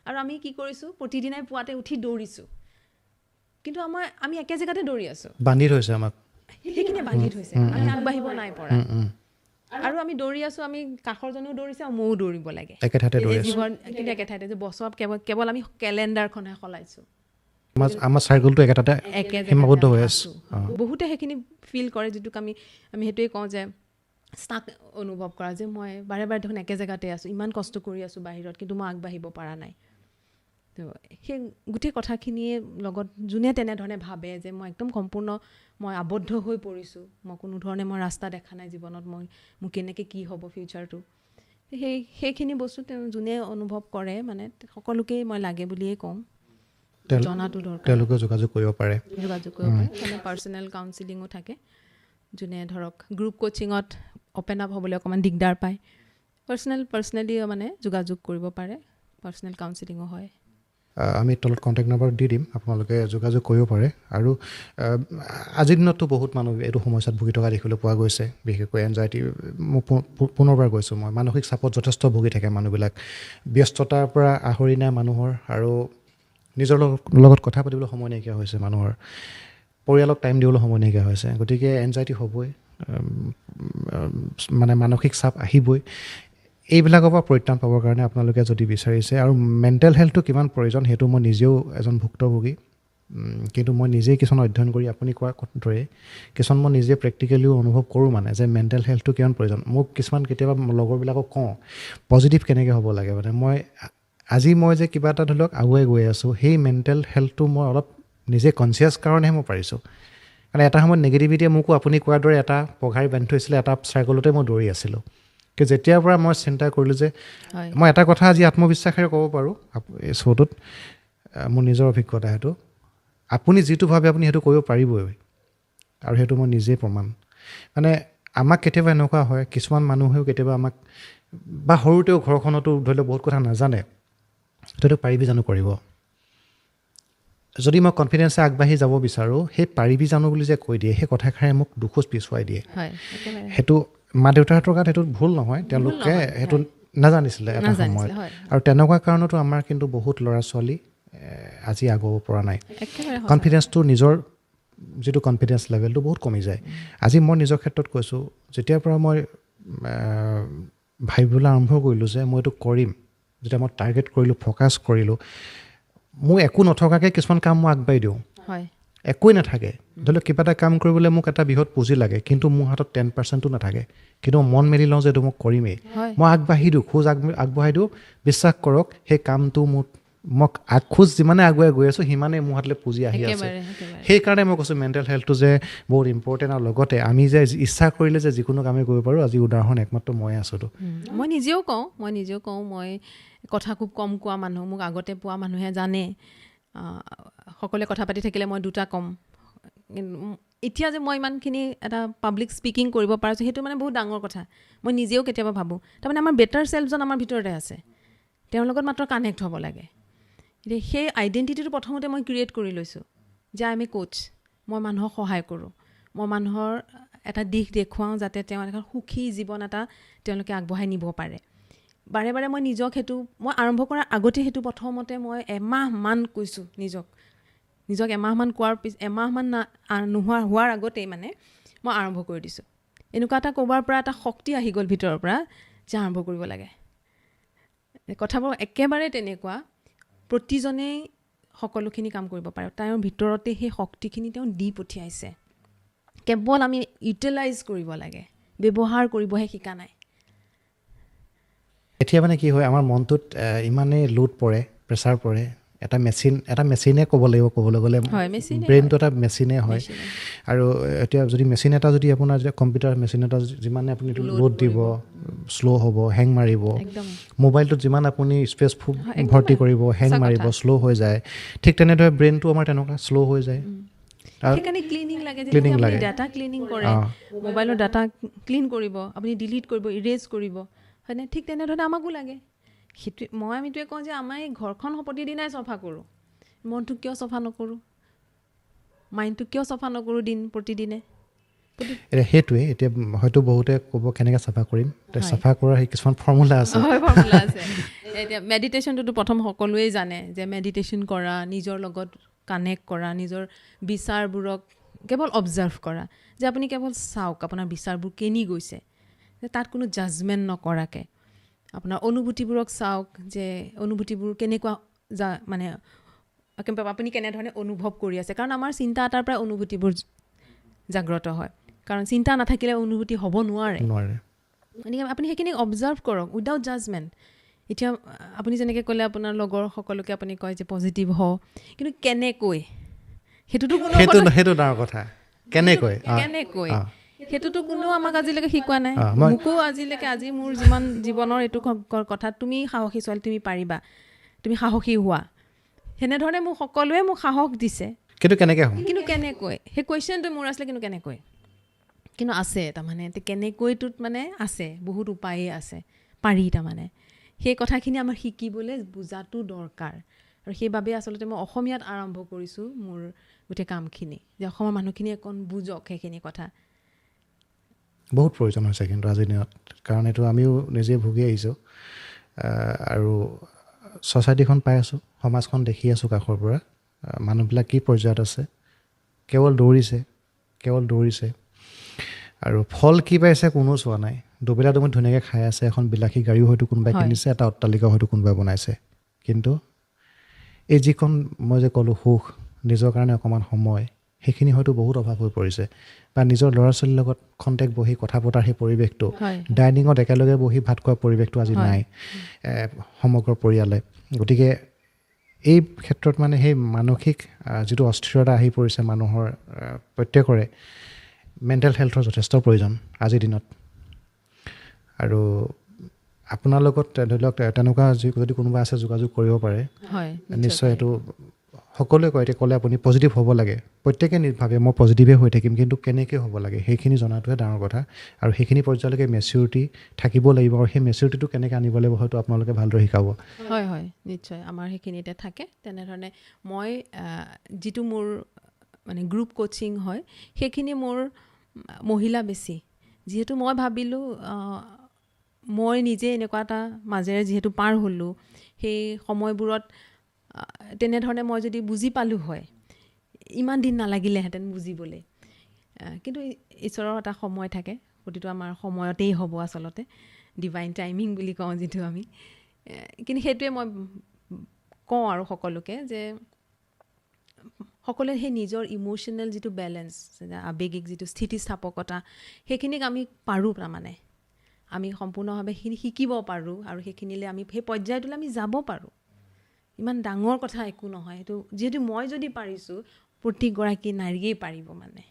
আৰু আমি কি কৰিছোঁ প্ৰতিদিনাই পুৱাতে উঠি দৌৰিছোঁ কিন্তু আমি একে জেগাতে দৌৰি আছোঁ বান্ধি থৈছে আমাক সেইখিনি বান্ধি থৈছে আমি আগবাঢ়িব নাই পৰা আৰু আমি দৌৰি আছোঁ আমি কাষৰজনেও দৌৰিছে আৰু ময়ো দৌৰিব লাগে একে ঠাইতে দৌৰি আছোঁ কিন্তু একে ঠাইতে যে বছৰত কেৱল আমি কেলেণ্ডাৰখনহে সলাইছোঁ আমাৰ চাৰ্কলটো একেটাতে সীমাবদ্ধ হৈ আছে বহুতে সেইখিনি ফিল কৰে যিটোক আমি সেইটোৱে কওঁ যে ষ্টাক অনুভৱ কৰা যে মই বাৰে বাৰে দেখোন একে জেগাতে আছোঁ ইমান কষ্ট কৰি আছোঁ বাহিৰত কিন্তু মই আগবাঢ়িব পৰা নাই তো সেই গোটেই কথাখিনিয়ে লগত যোনে তেনেধৰণে ভাবে যে মই একদম সম্পূৰ্ণ মই আবদ্ধ হৈ পৰিছোঁ মই কোনো ধৰণে মই ৰাস্তা দেখা নাই জীৱনত মোৰ কেনেকৈ কি হ'ব ফিউচাৰটো সেইখিনি বস্তু তেওঁ যোনে অনুভৱ কৰে মানে সকলোকেই মই লাগে বুলিয়েই কওঁ জনাটো দৰকাৰ তেওঁলোকে যোগাযোগ কৰিব পাৰে মানে পাৰ্চনেল কাউন্সিলিঙো থাকে যোনে ধৰক গ্ৰুপ কোচিঙত অ'পেন আপ হ'বলৈ অকণমান দিগদাৰ পায় পাৰ্চনেলি মানে যোগাযোগ কৰিব পাৰে পাৰ্চনেল কাউন্সিলিঙো হয় আমি তলত কণ্টেক্ট নম্বৰ দি দিম আপোনালোকে যোগাযোগ কৰিব পাৰে আৰু আজিৰ দিনততো বহুত মানুহ এইটো সমস্যাত ভুগি থকা দেখিবলৈ পোৱা গৈছে বিশেষকৈ এনজাইটি পুনৰবাৰ কৈছোঁ মই মানসিক চাপত যথেষ্ট ভুগি থাকে মানুহবিলাক ব্যস্ততাৰ পৰা আহৰি নাই মানুহৰ আৰু নিজৰ লগত কথা পাতিবলৈ সময় নাইকিয়া হৈছে মানুহৰ পৰিয়ালক টাইম দিবলৈ সময় নাইকিয়া হৈছে গতিকে এনজাইটি হ'বই মানে মানসিক চাপ আহিবই এইবিলাকৰ পৰা পৰিত্ৰাণ পাবৰ কাৰণে আপোনালোকে যদি বিচাৰিছে আৰু মেণ্টেল হেল্থটো কিমান প্ৰয়োজন সেইটো মই নিজেও এজন ভুক্তভোগী কিন্তু মই নিজেই কিছুমান অধ্যয়ন কৰি আপুনি কোৱাৰ দৰে কিছুমান মই নিজে প্ৰেক্টিকেলিও অনুভৱ কৰোঁ মানে যে মেণ্টেল হেল্থটো কিমান প্ৰয়োজন মোক কিছুমান কেতিয়াবা লগৰবিলাকক কওঁ পজিটিভ কেনেকৈ হ'ব লাগে মানে আজি মই যে কিবা এটা ধৰি লওক আগুৱাই গৈ আছোঁ সেই মেণ্টেল হেল্থটো মই অলপ নিজে কনচিয়াছ কাৰণেহে মই পাৰিছোঁ কাৰণ এটা সময়ত নেগেটিভিটিয়ে মোকো আপুনি কোৱাৰ দৰে এটা পঘাৰি বান্ধি থৈছিলে এটা চাৰ্কলতে মই দৌৰি আছিলোঁ কিন্তু যেতিয়াৰ পৰা মই চিন্তা কৰিলোঁ যে মই এটা কথা আজি আত্মবিশ্বাসেৰে ক'ব পাৰোঁ এই শ্ব'টোত মোৰ নিজৰ অভিজ্ঞতা সেইটো আপুনি যিটো ভাবে আপুনি সেইটো কৰিব পাৰিবই আৰু সেইটো মই নিজেই প্ৰমাণ মানে আমাক কেতিয়াবা এনেকুৱা হয় কিছুমান মানুহেও কেতিয়াবা আমাক বা সৰুতেও ঘৰখনতো ধৰি লওক বহুত কথা নাজানে তইতো পাৰিবি জানো কৰিব যদি মই কনফিডেন্সে আগবাঢ়ি যাব বিচাৰোঁ সেই পাৰিবি জানো বুলি যে কৈ দিয়ে সেই কথাষাৰে মোক দুখোজ পিছুৱাই দিয়ে সেইটো মা দেউতাহঁতৰ গাত সেইটো ভুল নহয় তেওঁলোকে সেইটো নাজানিছিলে এটা সময়ত আৰু তেনেকুৱা কাৰণতো আমাৰ কিন্তু বহুত ল'ৰা ছোৱালী আজি আগুৱাব পৰা নাই কনফিডেন্সটো নিজৰ যিটো কনফিডেন্স লেভেলটো বহুত কমি যায় আজি মই নিজৰ ক্ষেত্ৰত কৈছোঁ যেতিয়াৰ পৰা মই ভাবিবলৈ আৰম্ভ কৰিলোঁ যে মই এইটো কৰিম যেতিয়া মই টাৰ্গেট কৰিলোঁ ফ'কাছ কৰিলোঁ মোৰ একো নথকাকৈ কিছুমান কাম মই আগবাঢ়ি দিওঁ একোৱেই নাথাকে ধৰি লওক কিবা এটা কাম কৰিবলৈ মোক এটা বৃহৎ পুঁজি লাগে কিন্তু মোৰ হাতত 10%ও নাথাকে কিন্তু মন মেলি লওঁ যে এইটো মই কৰিমেই মই আগবাঢ়ি দিওঁ খোজ আগবঢ়াই দিওঁ বিশ্বাস কৰক সেই কামটো মই খোজ যিমানে আগুৱাই গৈ আছোঁ সিমানেই মোৰ হাতলৈ পুঁজি আহি আছে সেইকাৰণে মই কৈছোঁ মেণ্টেল হেল্থটো যে বহুত ইম্পৰ্টেণ্ট আৰু লগতে আমি যে ইচ্ছা কৰিলে যে যিকোনো কামেই কৰিব পাৰোঁ আজি উদাহৰণ একমাত্ৰ মই আছোঁতো মই নিজেও কওঁ মই কথা খুব কম কোৱা মানুহ মোক আগতে পোৱা মানুহে জানে সকলোৱে কথা পাতি থাকিলে মই দুটা ক'ম এতিয়া যে মই ইমানখিনি এটা পাব্লিক স্পিকিং কৰিব পাৰিছোঁ সেইটো মানে বহুত ডাঙৰ কথা মই নিজেও কেতিয়াবা ভাবোঁ তাৰমানে আমাৰ বেটাৰ চেল্ফজন আমাৰ ভিতৰতে আছে তেওঁৰ লগত মাত্ৰ কানেক্ট হ'ব লাগে এতিয়া সেই আইডেণ্টিটিটো প্ৰথমতে মই ক্ৰিয়েট কৰি লৈছোঁ যে আমি কোচ মই মানুহক সহায় কৰোঁ মই মানুহৰ এটা দিশ দেখুৱাওঁ যাতে তেওঁ এটা সুখী জীৱন এটা তেওঁলোকে আগবঢ়াই নিব পাৰে বাৰে বাৰে মই নিজক সেইটো মই আৰম্ভ কৰাৰ আগতে সেইটো প্ৰথমতে মই এমাহমান কৈছোঁ নিজক এমাহমান কোৱাৰ এমাহমান হোৱাৰ আগতেই মানে মই আৰম্ভ কৰি দিছোঁ এনেকুৱা এটা ক'ৰবাৰ পৰা এটা শক্তি আহি গ'ল ভিতৰৰ পৰা যে আৰম্ভ কৰিব লাগে কথাবোৰ একেবাৰে তেনেকুৱা প্ৰতিজনেই সকলোখিনি কাম কৰিব পাৰে তেওঁৰ ভিতৰতে সেই শক্তিখিনি তেওঁ দি পঠিয়াইছে কেৱল আমি ইউটিলাইজ কৰিব লাগে ব্যৱহাৰ কৰিবহে শিকা নাই এতিয়া মানে কি হয় আমাৰ মনটোত ইমানেই লোড পৰে প্ৰেছাৰ পৰে এটা মেচিনে ক'বলৈ গ'লে ব্ৰেইনটো এটা মেচিনে হয় আৰু এতিয়া যদি মেচিন এটা যদি আপোনাৰ যে কম্পিউটাৰ মেচিন এটা যিমানে আপুনি লোড দিব শ্ল' হ'ব হেং মাৰিব মোবাইলটোত যিমান আপুনি স্পেচ ভৰ্তি কৰিব হেং মাৰিব শ্ল' হৈ যায় ঠিক তেনেদৰে ব্ৰেইনটো আমাৰ তেনেকুৱা শ্ল' হৈ যায় সেইকাৰণে ক্লিনিং লাগে, Cleaning আপুনি লাগে। ডাটা ক্লিনিং কৰে, মোবাইলৰ ডাটা ক্লিন কৰিব, আপুনি ডিলিট কৰিব, ইৰেজ কৰিব, হয়নে? ঠিক তেনেধৰণে আমাকো লাগে। সেইটোৱে আমিটোৱে কওঁ যে আমাৰ এই ঘৰখন প্ৰতিদিনাই চফা কৰোঁ, মনটো কিয় চফা নকৰোঁ, মাইণ্ডটো কিয় চফা নকৰোঁ প্ৰতিদিনে? এতিয়া সেইটোৱে এতিয়া হয়তো বহুতে ক'ব কেনেকৈ চাফা কৰিম, চাফা কৰাৰ সেই কিছুমান ফৰ্মুলা আছে। হয়, ফৰ্মুলা আছে। এতিয়া মেডিটেশ্যনটোতো প্ৰথম সকলোৱেই জানে যে মেডিটেশ্যন কৰা, নিজৰ লগত কানেক্ট কৰা, নিজৰ বিচাৰবোৰক কেৱল অবজাৰ্ভ কৰা, যে আপুনি কেৱল চাওক আপোনাৰ বিচাৰবোৰ কেনি গৈছে, যে তাত কোনো জাজমেণ্ট নকৰাকৈ আপোনাৰ অনুভূতিবোৰক চাওক, যে অনুভূতিবোৰ কেনেকুৱা মানে আপুনি কেনেধৰণে অনুভৱ কৰি আছে। কাৰণ আমাৰ চিন্তা এটাৰ পৰাই অনুভূতিবোৰ জাগ্ৰত হয়, কাৰণ চিন্তা নাথাকিলে অনুভূতি হ'ব নোৱাৰে। গতিকে আপুনি সেইখিনি অবজাৰ্ভ কৰক উইদাউট জাজমেণ্ট। এতিয়া আপুনি যেনেকৈ ক'লে আপোনাৰ লগৰ সকলোকে আপুনি কয় যে পজিটিভ হওঁ, কিন্তু কেনেকৈ, সেইটোতো ডাঙৰ কথা। কেনেকৈ সেইটোতো কোনো আমাক আজিলৈকে শিকোৱা নাই। মোকো আজিলৈকে আজি মোৰ জীৱনৰ এইটো কথা, তুমি সাহসী ছোৱালী, তুমি পাৰিবা, তুমি সাহসী হোৱা, সেনেধৰণে মোক সকলোৱে মোক সাহস দিছে। কিন্তু কেনেকৈ সেই কুৱেশ্যনটো মোৰ আছিলে, কেনেকৈ কিন্তু আছে তাৰমানে কেনেকৈটোত মানে আছে বহুত উপায়েই আছে, পাৰি তাৰমানে সেই কথাখিনি আমাৰ শিকিবলৈ বুজাটো দৰকাৰ। আৰু সেইবাবে আচলতে মই অসমীয়াত আৰম্ভ কৰিছোঁ মোৰ গোটেই কামখিনি, যে অসমৰ মানুহখিনিয়ে অকণ বুজক সেইখিনি কথা। বহুত প্ৰয়োজন হৈছে কিন্তু আজিৰ দিনত, কাৰণ এইটো আমিও নিজে ভুগি আহিছোঁ আৰু ছ'চাইটিখন পাই আছোঁ, সমাজখন দেখি আছোঁ কাষৰ পৰা, মানুহবিলাক কি পৰ্যায়ত আছে, কেৱল দৌৰিছে আৰু ফল কি পাইছে কোনো চোৱা নাই। দুবেলা তুমি ধুনীয়াকৈ খাই আছে, এখন বিলাসী গাড়ীও হয়তো কোনোবাই কিনিছে, এটা অট্টালিকাও হয়তো কোনোবাই বনাইছে, কিন্তু এই যিখন মই যে ক'লোঁ সুখ, নিজৰ কাৰণে অকণমান সময়, সেইখিনি হয়তো বহুত অভাৱ হৈ পৰিছে। বা নিজৰ ল'ৰা ছোৱালীৰ লগত খন্তেক বহি কথা পতাৰ সেই পৰিৱেশটো, ডাইনিঙত একেলগে বহি ভাত খোৱা পৰিৱেশটো আজি নাই সমগ্ৰ পৰিয়ালে। গতিকে এই ক্ষেত্ৰত মানে সেই মানসিক যিটো অস্থিৰতা আহি পৰিছে মানুহৰ প্ৰত্যেকৰে, মেণ্টেল হেল্থৰ যথেষ্ট প্ৰয়োজন আজিৰ দিনত। আৰু আপোনাৰ লগত ধৰি লওক তেনেকুৱা যদি কোনোবা আছে যোগাযোগ কৰিব পাৰে, নিশ্চয় এইটো সকলোৱে কয়, এতিয়া ক'লে আপুনি পজিটিভ হ'ব লাগে, প্ৰত্যেকে ভাবে মই পজিটিভে হৈ থাকিম, কিন্তু কেনেকৈ হ'ব লাগে সেইখিনি জনাটোহে ডাঙৰ কথা। আৰু সেইখিনি পৰ্যায়লৈকে মেচিউৰিটি থাকিব লাগিব, আৰু সেই মেচিউৰিটিটো কেনেকৈ আনিব লাগিব হয়তো আপোনালোকে ভালদৰে শিকাব। হয়, নিশ্চয় আমাৰ সেইখিনিতে থাকে। তেনেধৰণে মই যিটো মোৰ মানে গ্ৰুপ কোচিং হয়, সেইখিনি মোৰ মহিলা বেছি, যিহেতু মই ভাবিলোঁ মই নিজে এনেকুৱা এটা মাজেৰে যিহেতু পাৰ হ'লোঁ, সেই সময়বোৰত তেনেধৰণে মই যদি বুজি পালোঁ হয়, ইমান দিন নালাগিলেহেঁতেন বুজিবলৈ। কিন্তু ঈশ্বৰৰ এটা সময় থাকে, প্ৰতিটো আমাৰ সময়তেই হ'ব আচলতে, ডিভাইন টাইমিং বুলি কওঁ যিটো আমি। কিন্তু সেইটোৱে মই কওঁ আৰু সকলোকে, যে সকলোৱে সেই নিজৰ ইম'শ্যনেল যিটো বেলেঞ্চ, আৱেগিক যিটো স্থিতিস্থাপকতা, সেইখিনিক আমি পাৰোঁ, তাৰমানে আমি সম্পূৰ্ণভাৱে সেইখিনি শিকিব পাৰোঁ, আৰু সেইখিনিলৈ আমি সেই পৰ্যায়টোলৈ আমি যাব পাৰোঁ। ইমান ডাঙৰ কথা একো নহয়, সেইটো যিহেতু মই যদি পাৰিছোঁ, প্ৰতিগৰাকী নাৰীয়েই পাৰিব মানে।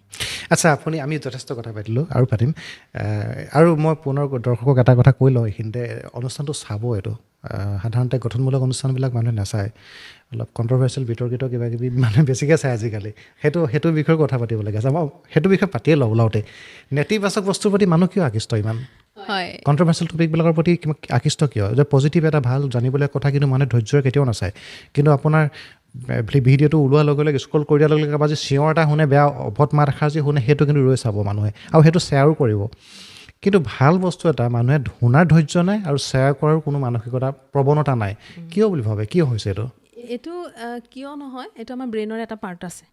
আচ্ছা, আমি যথেষ্ট কথা পাতিলোঁ, আৰু পাতিম। আৰু মই পুনৰ দৰ্শকক এটা কথা কৈ লওঁ এইখিনিতে, অনুষ্ঠানটো চাব। এইটো সাধাৰণতে গঠনমূলক অনুষ্ঠানবিলাক মানুহে নাচায়, অলপ কণ্ট্ৰভাৰ্চিয়েল বিতৰ্কিত কিবা কিবি মানুহে বেছিকৈ চায় আজিকালি। সেইটো বিষয়ে কথা পাতিব লাগে। মই সেইটো বিষয়ে পাতিয়ে লওঁ ওলাওঁতে, নেতিবাচক বস্তুৰ প্ৰতি মানুহ কিয় আকৃষ্ট ইমান, কণ্ট্ৰভাৰ্চিয়েল টপিকবিলাকৰ প্ৰতি আকৃষ্ট কিয়? যে পজিটিভ এটা ভাল জানিবলৈ কথা, কিন্তু মানুহে ধৈৰ্যৰে কেতিয়াও নাচায়। কিন্তু আপোনাৰ ভিডিঅ'টো ওলোৱাৰ লগে লগে, স্ক্ৰল কৰি দিয়াৰ লগে লগে, যে চিঞৰ এটা শুনে, বেয়া অভট মাত এষাৰ যি শুনে, সেইটো কিন্তু ৰৈ চাব মানুহে, আৰু সেইটো শ্বেয়াৰো কৰিব। কিন্তু ভাল বস্তু এটা মানুহে শুনাৰ ধৈৰ্য নাই, আৰু শ্বেয়াৰ কৰাৰ কোনো মানসিকতা প্ৰৱণতা নাই। কিয় বুলি ভাবে, কিয় হৈছে এইটো? কিয় নহয়, এইটো আমাৰ ব্ৰেইনৰ এটা পাৰ্ট আছে।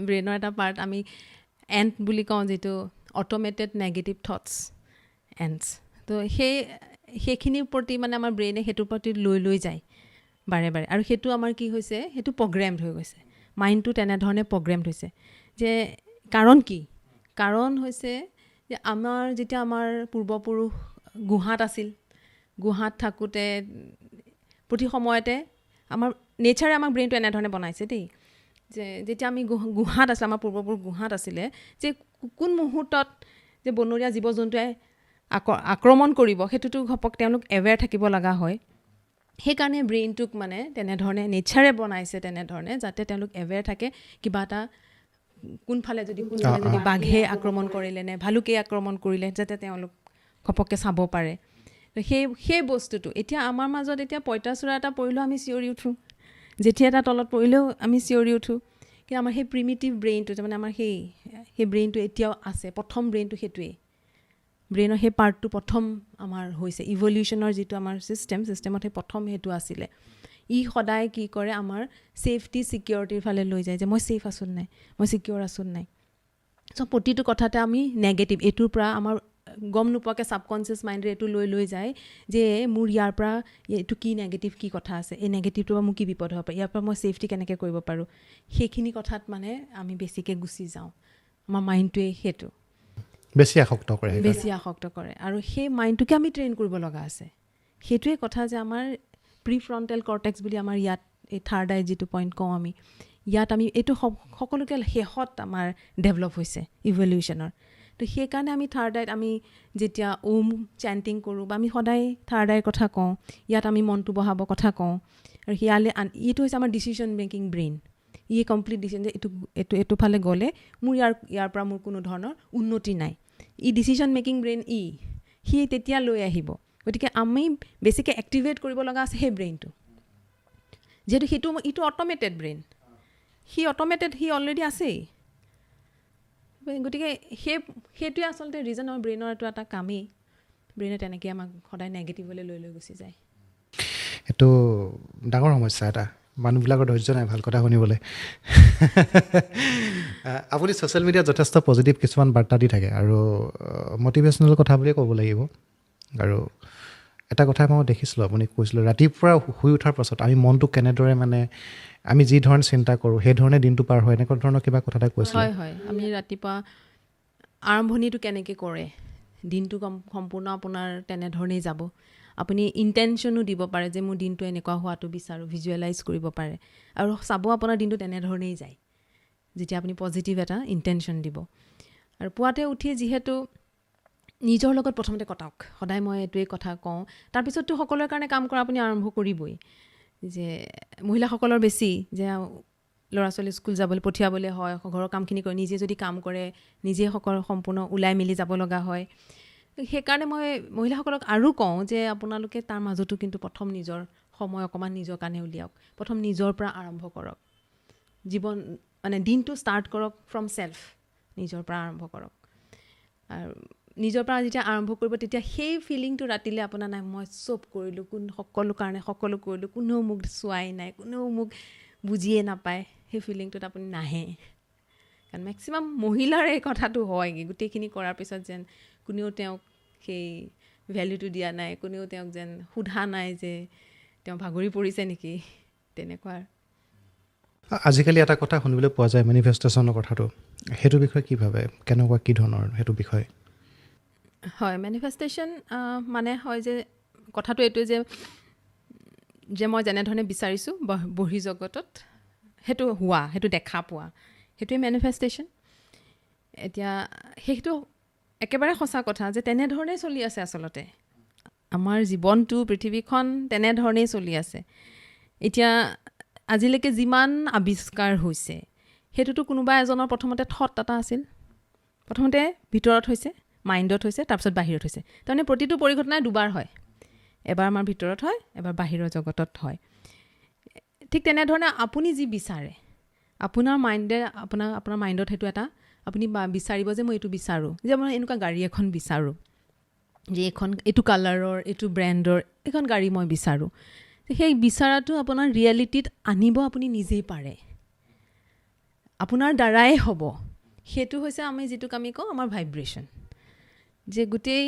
ব্ৰেইনৰ এটা পাৰ্ট আমি এণ্ড বুলি কওঁ, যিটো অট'মেটেড নেগেটিভ থটছ এণ্ডছ। তো সেইখিনিৰ প্ৰতি মানে আমাৰ ব্ৰেইনে সেইটোৰ প্ৰতি লৈ যায় বাৰে বাৰে, আৰু সেইটো আমাৰ কি হৈছে, সেইটো প্ৰগ্ৰেমড হৈ গৈছে, মাইণ্ডটো তেনেধৰণে প্ৰগ্ৰেমড হৈছে। যে কাৰণ কি? কাৰণ হৈছে যে যেতিয়া আমাৰ পূৰ্বপুৰুষ গুহাত আছিল, গুহাত থাকোঁতে প্ৰতি সময়তে আমাৰ নেচাৰে আমাক ব্ৰেইনটো এনেধৰণে বনাইছে দেই, যে যেতিয়া আমি গুহাত আছিলোঁ, আমাৰ পূৰ্বপুৰুষ গুহাত আছিলে, যে কোন মুহূৰ্তত যে বনৰীয়া জীৱ জন্তুৱে আক্ৰমণ কৰিব, সেইটোতো ঘপক তেওঁলোক এৱেৰ থাকিব লগা হয়। সেইকাৰণে ব্ৰেইনটোক মানে তেনেধৰণে নেচাৰে বনাইছে, তেনেধৰণে যাতে তেওঁলোক এৱেৰ থাকে, কিবা এটা কোনফালে যদি বাঘে আক্ৰমণ কৰিলে নে ভালুকে আক্ৰমণ কৰিলে যাতে তেওঁলোক ঘপককৈ চাব পাৰে। তো সেই বস্তুটো এতিয়া আমাৰ মাজত এতিয়া পঁইতাচোৰা এটা পৰিলেও আমি চিঞৰি উঠোঁ, জেঠী এটা তলত পৰিলেও আমি চিঞৰি উঠোঁ। কিন্তু আমাৰ সেই প্ৰিমিটিভ ব্ৰেইনটো তাৰমানে আমাৰ সেই ব্ৰেইনটো এতিয়াও আছে। প্ৰথম ব্ৰেইনটো সেইটোৱেই, ব্ৰেইনৰ সেই পাৰ্টটো প্ৰথম আমাৰ হৈছে ইভলিউশ্যনৰ যিটো আমাৰ ছিষ্টেমত সেই প্ৰথম সেইটো আছিলে। ই সদায় কি কৰে আমাৰ ছেফটি ছিকিউৰিটিৰ ফালে লৈ যায় যে মই ছেফ আছোঁ নাই, মই ছিকিউৰ আছোঁ নাই। চ' প্ৰতিটো কথাতে আমি নেগেটিভ, এইটোৰ পৰা আমাৰ গম নোপোৱাকৈ ছাবকনচিয়াছ মাইণ্ডে এইটো লৈ যায় যে মোৰ ইয়াৰ পৰা এইটো কি নেগেটিভ কি কথা আছে, এই নেগেটিভটোৰ পৰা মোৰ কি বিপদ হ'ব পাৰে, ইয়াৰ পৰা মই ছেফটি কেনেকৈ কৰিব পাৰোঁ, সেইখিনি কথাত মানে আমি বেছিকৈ গুচি যাওঁ। আমাৰ মাইণ্ডটোৱে সেইটো বেছি আসক্ত কৰে আৰু সেই মাইণ্ডটোকে আমি ট্ৰেইন কৰিব লগা আছে। সেইটোৱে কথা যে আমাৰ প্ৰিফ্ৰণ্টেল কৰ্টেক্স বুলি আমাৰ ইয়াত এই থাৰ্ড আই যিটো পইণ্ট কওঁ আমি, ইয়াত আমি এইটো সকলোকে শেষত আমাৰ ডেভেলপ হৈছে ইভলিউশ্যনৰ। তো সেইকাৰণে আমি থাৰ্ড আইত আমি যেতিয়া চেণ্টিং কৰোঁ বা আমি সদায় থাৰ্ড আইৰ কথা কওঁ, ইয়াত আমি মনটো বহাবৰ কথা কওঁ। আৰু ইয়ালৈ এইটো হৈছে আমাৰ decision making brain. E complete decision যে এইটো ফালে গ'লে মোৰ ইয়াৰ পৰা মোৰ কোনো ধৰণৰ উন্নতি নাই। ই ডিচিশ্যন মেকিং ব্ৰেইন সি তেতিয়া লৈ আহিব। গতিকে আমি বেছিকৈ এক্টিভেট কৰিব লগা আছে সেই ব্ৰেইনটো, যিহেতু ইটো অট'মেটেড ব্ৰেইন, সি অলৰেডি আছেই। গতিকে সেইটোৱে আচলতে ৰিজন আমাৰ ব্ৰেইনৰ এইটো এটা কামেই, ব্ৰেইনে তেনেকৈ আমাক সদায় নেগেটিভলৈ লৈ গুচি যায়। এইটো ডাঙৰ সমস্যা এটা, মানুহবিলাকৰ ধৈৰ্য নাই ভাল কথা শুনিবলৈ। আপুনি ছ'চিয়েল মিডিয়াত যথেষ্ট পজিটিভ কিছুমান বাৰ্তা দি থাকে আৰু মটিভেশ্যনেল কথা বুলিয়ে ক'ব লাগিব। আৰু এটা কথাই মই দেখিছিলোঁ, আপুনি কৈছিলোঁ ৰাতিপুৱা শুই উঠাৰ পাছত আমি মনটো কেনেদৰে মানে আমি যি ধৰণে চিন্তা কৰোঁ সেই ধৰণে দিনটো পাৰ হয়, এনেকুৱা ধৰণৰ কিবা কথা এটা কৈছিলোঁ। হয়, আমি ৰাতিপুৱা আৰম্ভণিটো কেনেকৈ কৰে, দিনটো সম্পূৰ্ণ আপোনাৰ তেনেধৰণেই যাব। আপুনি ইণ্টেনশ্যনো দিব পাৰে যে মোৰ দিনটো এনেকুৱা হোৱাটো বিচাৰোঁ, ভিজুৱেলাইজ কৰিব পাৰে আৰু চাব আপোনাৰ দিনটো তেনেধৰণেই যায় যেতিয়া আপুনি পজিটিভ এটা ইণ্টেনশ্যন দিব। আৰু পুৱাতে উঠি যিহেতু নিজৰ লগত প্ৰথমতে কটাওক, সদায় মই এইটোৱেই কথা কওঁ। তাৰপিছততো সকলোৰে কাৰণে কাম কৰা আপুনি আৰম্ভ কৰিবই। যে মহিলাসকলৰ বেছি যে ল'ৰা ছোৱালী স্কুল যাবলৈ পঠিয়াবলৈ হয়, ঘৰৰ কামখিনি কৰি নিজে যদি কাম কৰে নিজে সম্পূৰ্ণ ওলাই মেলি যাব লগা হয়। সেইকাৰণে মই মহিলাসকলক আৰু কওঁ যে আপোনালোকে তাৰ মাজতো কিন্তু প্ৰথম নিজৰ সময় অকণমান নিজৰ কাৰণে উলিয়াওক, প্ৰথম নিজৰ পৰা আৰম্ভ কৰক। জীৱন মানে দিনটো ষ্টাৰ্ট কৰক ফ্ৰম ছেল্ফ, নিজৰ পৰা আৰম্ভ কৰক। আৰু নিজৰ পৰা যেতিয়া আৰম্ভ কৰিব তেতিয়া সেই ফিলিংটো ৰাতিলৈ আপোনাৰ নাই মই চব কৰিলোঁ, সকলো কাৰণে সকলো কৰিলোঁ, কোনেও মোক চোৱাই নাই, কোনেও মোক বুজিয়ে নাপায়, সেই ফিলিংটোত আপুনি নাহে। কাৰণ মেক্সিমাম মহিলাৰ এই কথাটো হয়গৈ, গোটেইখিনি কৰাৰ পিছত যেন কোনেও তেওঁক সেই ভেলুটো দিয়া নাই, কোনেও তেওঁক যেন সোধা নাই যে তেওঁ ভাগৰি পৰিছে নেকি, তেনেকুৱা। আজিকালি এটা কথা শুনিবলৈ পোৱা যায় মেনিফেষ্টেশ্যনৰ কথাটো, সেইটো বিষয়ে কি ভাবে, কেনেকুৱা কি ধৰণৰ সেইটো বিষয়? হয়, মেনিফেষ্টেশ্যন মানে হয় যে কথাটো এইটোৱে যে মই যেনেধৰণে বিচাৰিছোঁ বহিৰ্জগতত সেইটো হোৱা, সেইটো দেখা পোৱা, সেইটোৱে মেনিফেষ্টেশ্যন। এতিয়া সেইটো একেবাৰে সঁচা কথা যে তেনেধৰণেই চলি আছে আচলতে আমাৰ জীৱনটো, পৃথিৱীখন তেনেধৰণেই চলি আছে। এতিয়া আজিলৈকে যিমান আৱিষ্কাৰ হৈছে সেইটোতো কোনোবা এজনৰ প্ৰথমতে থট এটা আছিল, প্ৰথমতে ভিতৰত হৈছে, মাইণ্ডত হৈছে, তাৰপিছত বাহিৰত হৈছে। তাৰমানে প্ৰতিটো পৰিঘটনাই দুবাৰ হয়, এবাৰ আমাৰ ভিতৰত হয়, এবাৰ বাহিৰৰ জগতত হয়। ঠিক তেনেধৰণে আপুনি যি বিচাৰে আপোনাৰ মাইণ্ডে আপোনাৰ মাইণ্ডত সেইটো এটা আপুনি বিচাৰিব যে মই এইটো বিচাৰোঁ, যে মই এনেকুৱা গাড়ী এখন বিচাৰোঁ, যে এইটো কালাৰৰ, এইটো ব্ৰেণ্ডৰ এইখন গাড়ী মই বিচাৰোঁ। সেই বিচাৰাটো আপোনাৰ ৰিয়েলিটিত আনিব আপুনি নিজেই পাৰে, আপোনাৰ দ্বাৰাই হ'ব। সেইটো হৈছে আমি যিটোক আমি কওঁ আমাৰ ভাইব্ৰেশ্যন, যে গোটেই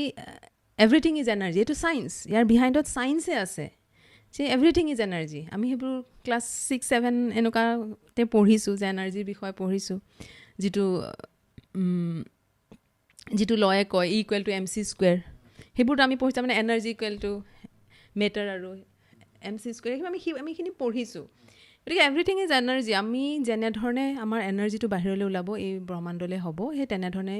এভৰিথিং ইজ এনাৰ্জি। এইটো ছায়েন্স, ইয়াৰ বিহাইণ্ডত ছায়েন্সে আছে যে এভৰিথিং ইজ এনাৰ্জি। আমি সেইবোৰ ক্লাছ 6-7 এনেকুৱাতে পঢ়িছোঁ, যে এনাৰ্জিৰ বিষয়ে পঢ়িছোঁ, যিটো লয়ে কয় E=mc²। সেইবোৰতো আমি পঢ়িছোঁ, মানে এনাৰ্জি = মেটাৰ আৰু mc², আমি সেইখিনি পঢ়িছোঁ। গতিকে এভৰিথিং ইজ এনাৰ্জি। আমি যেনেধৰণে আমাৰ এনাৰ্জিটো বাহিৰলৈ ওলাব, এই ব্ৰহ্মাণ্ডলৈ হ'ব, সেই তেনেধৰণে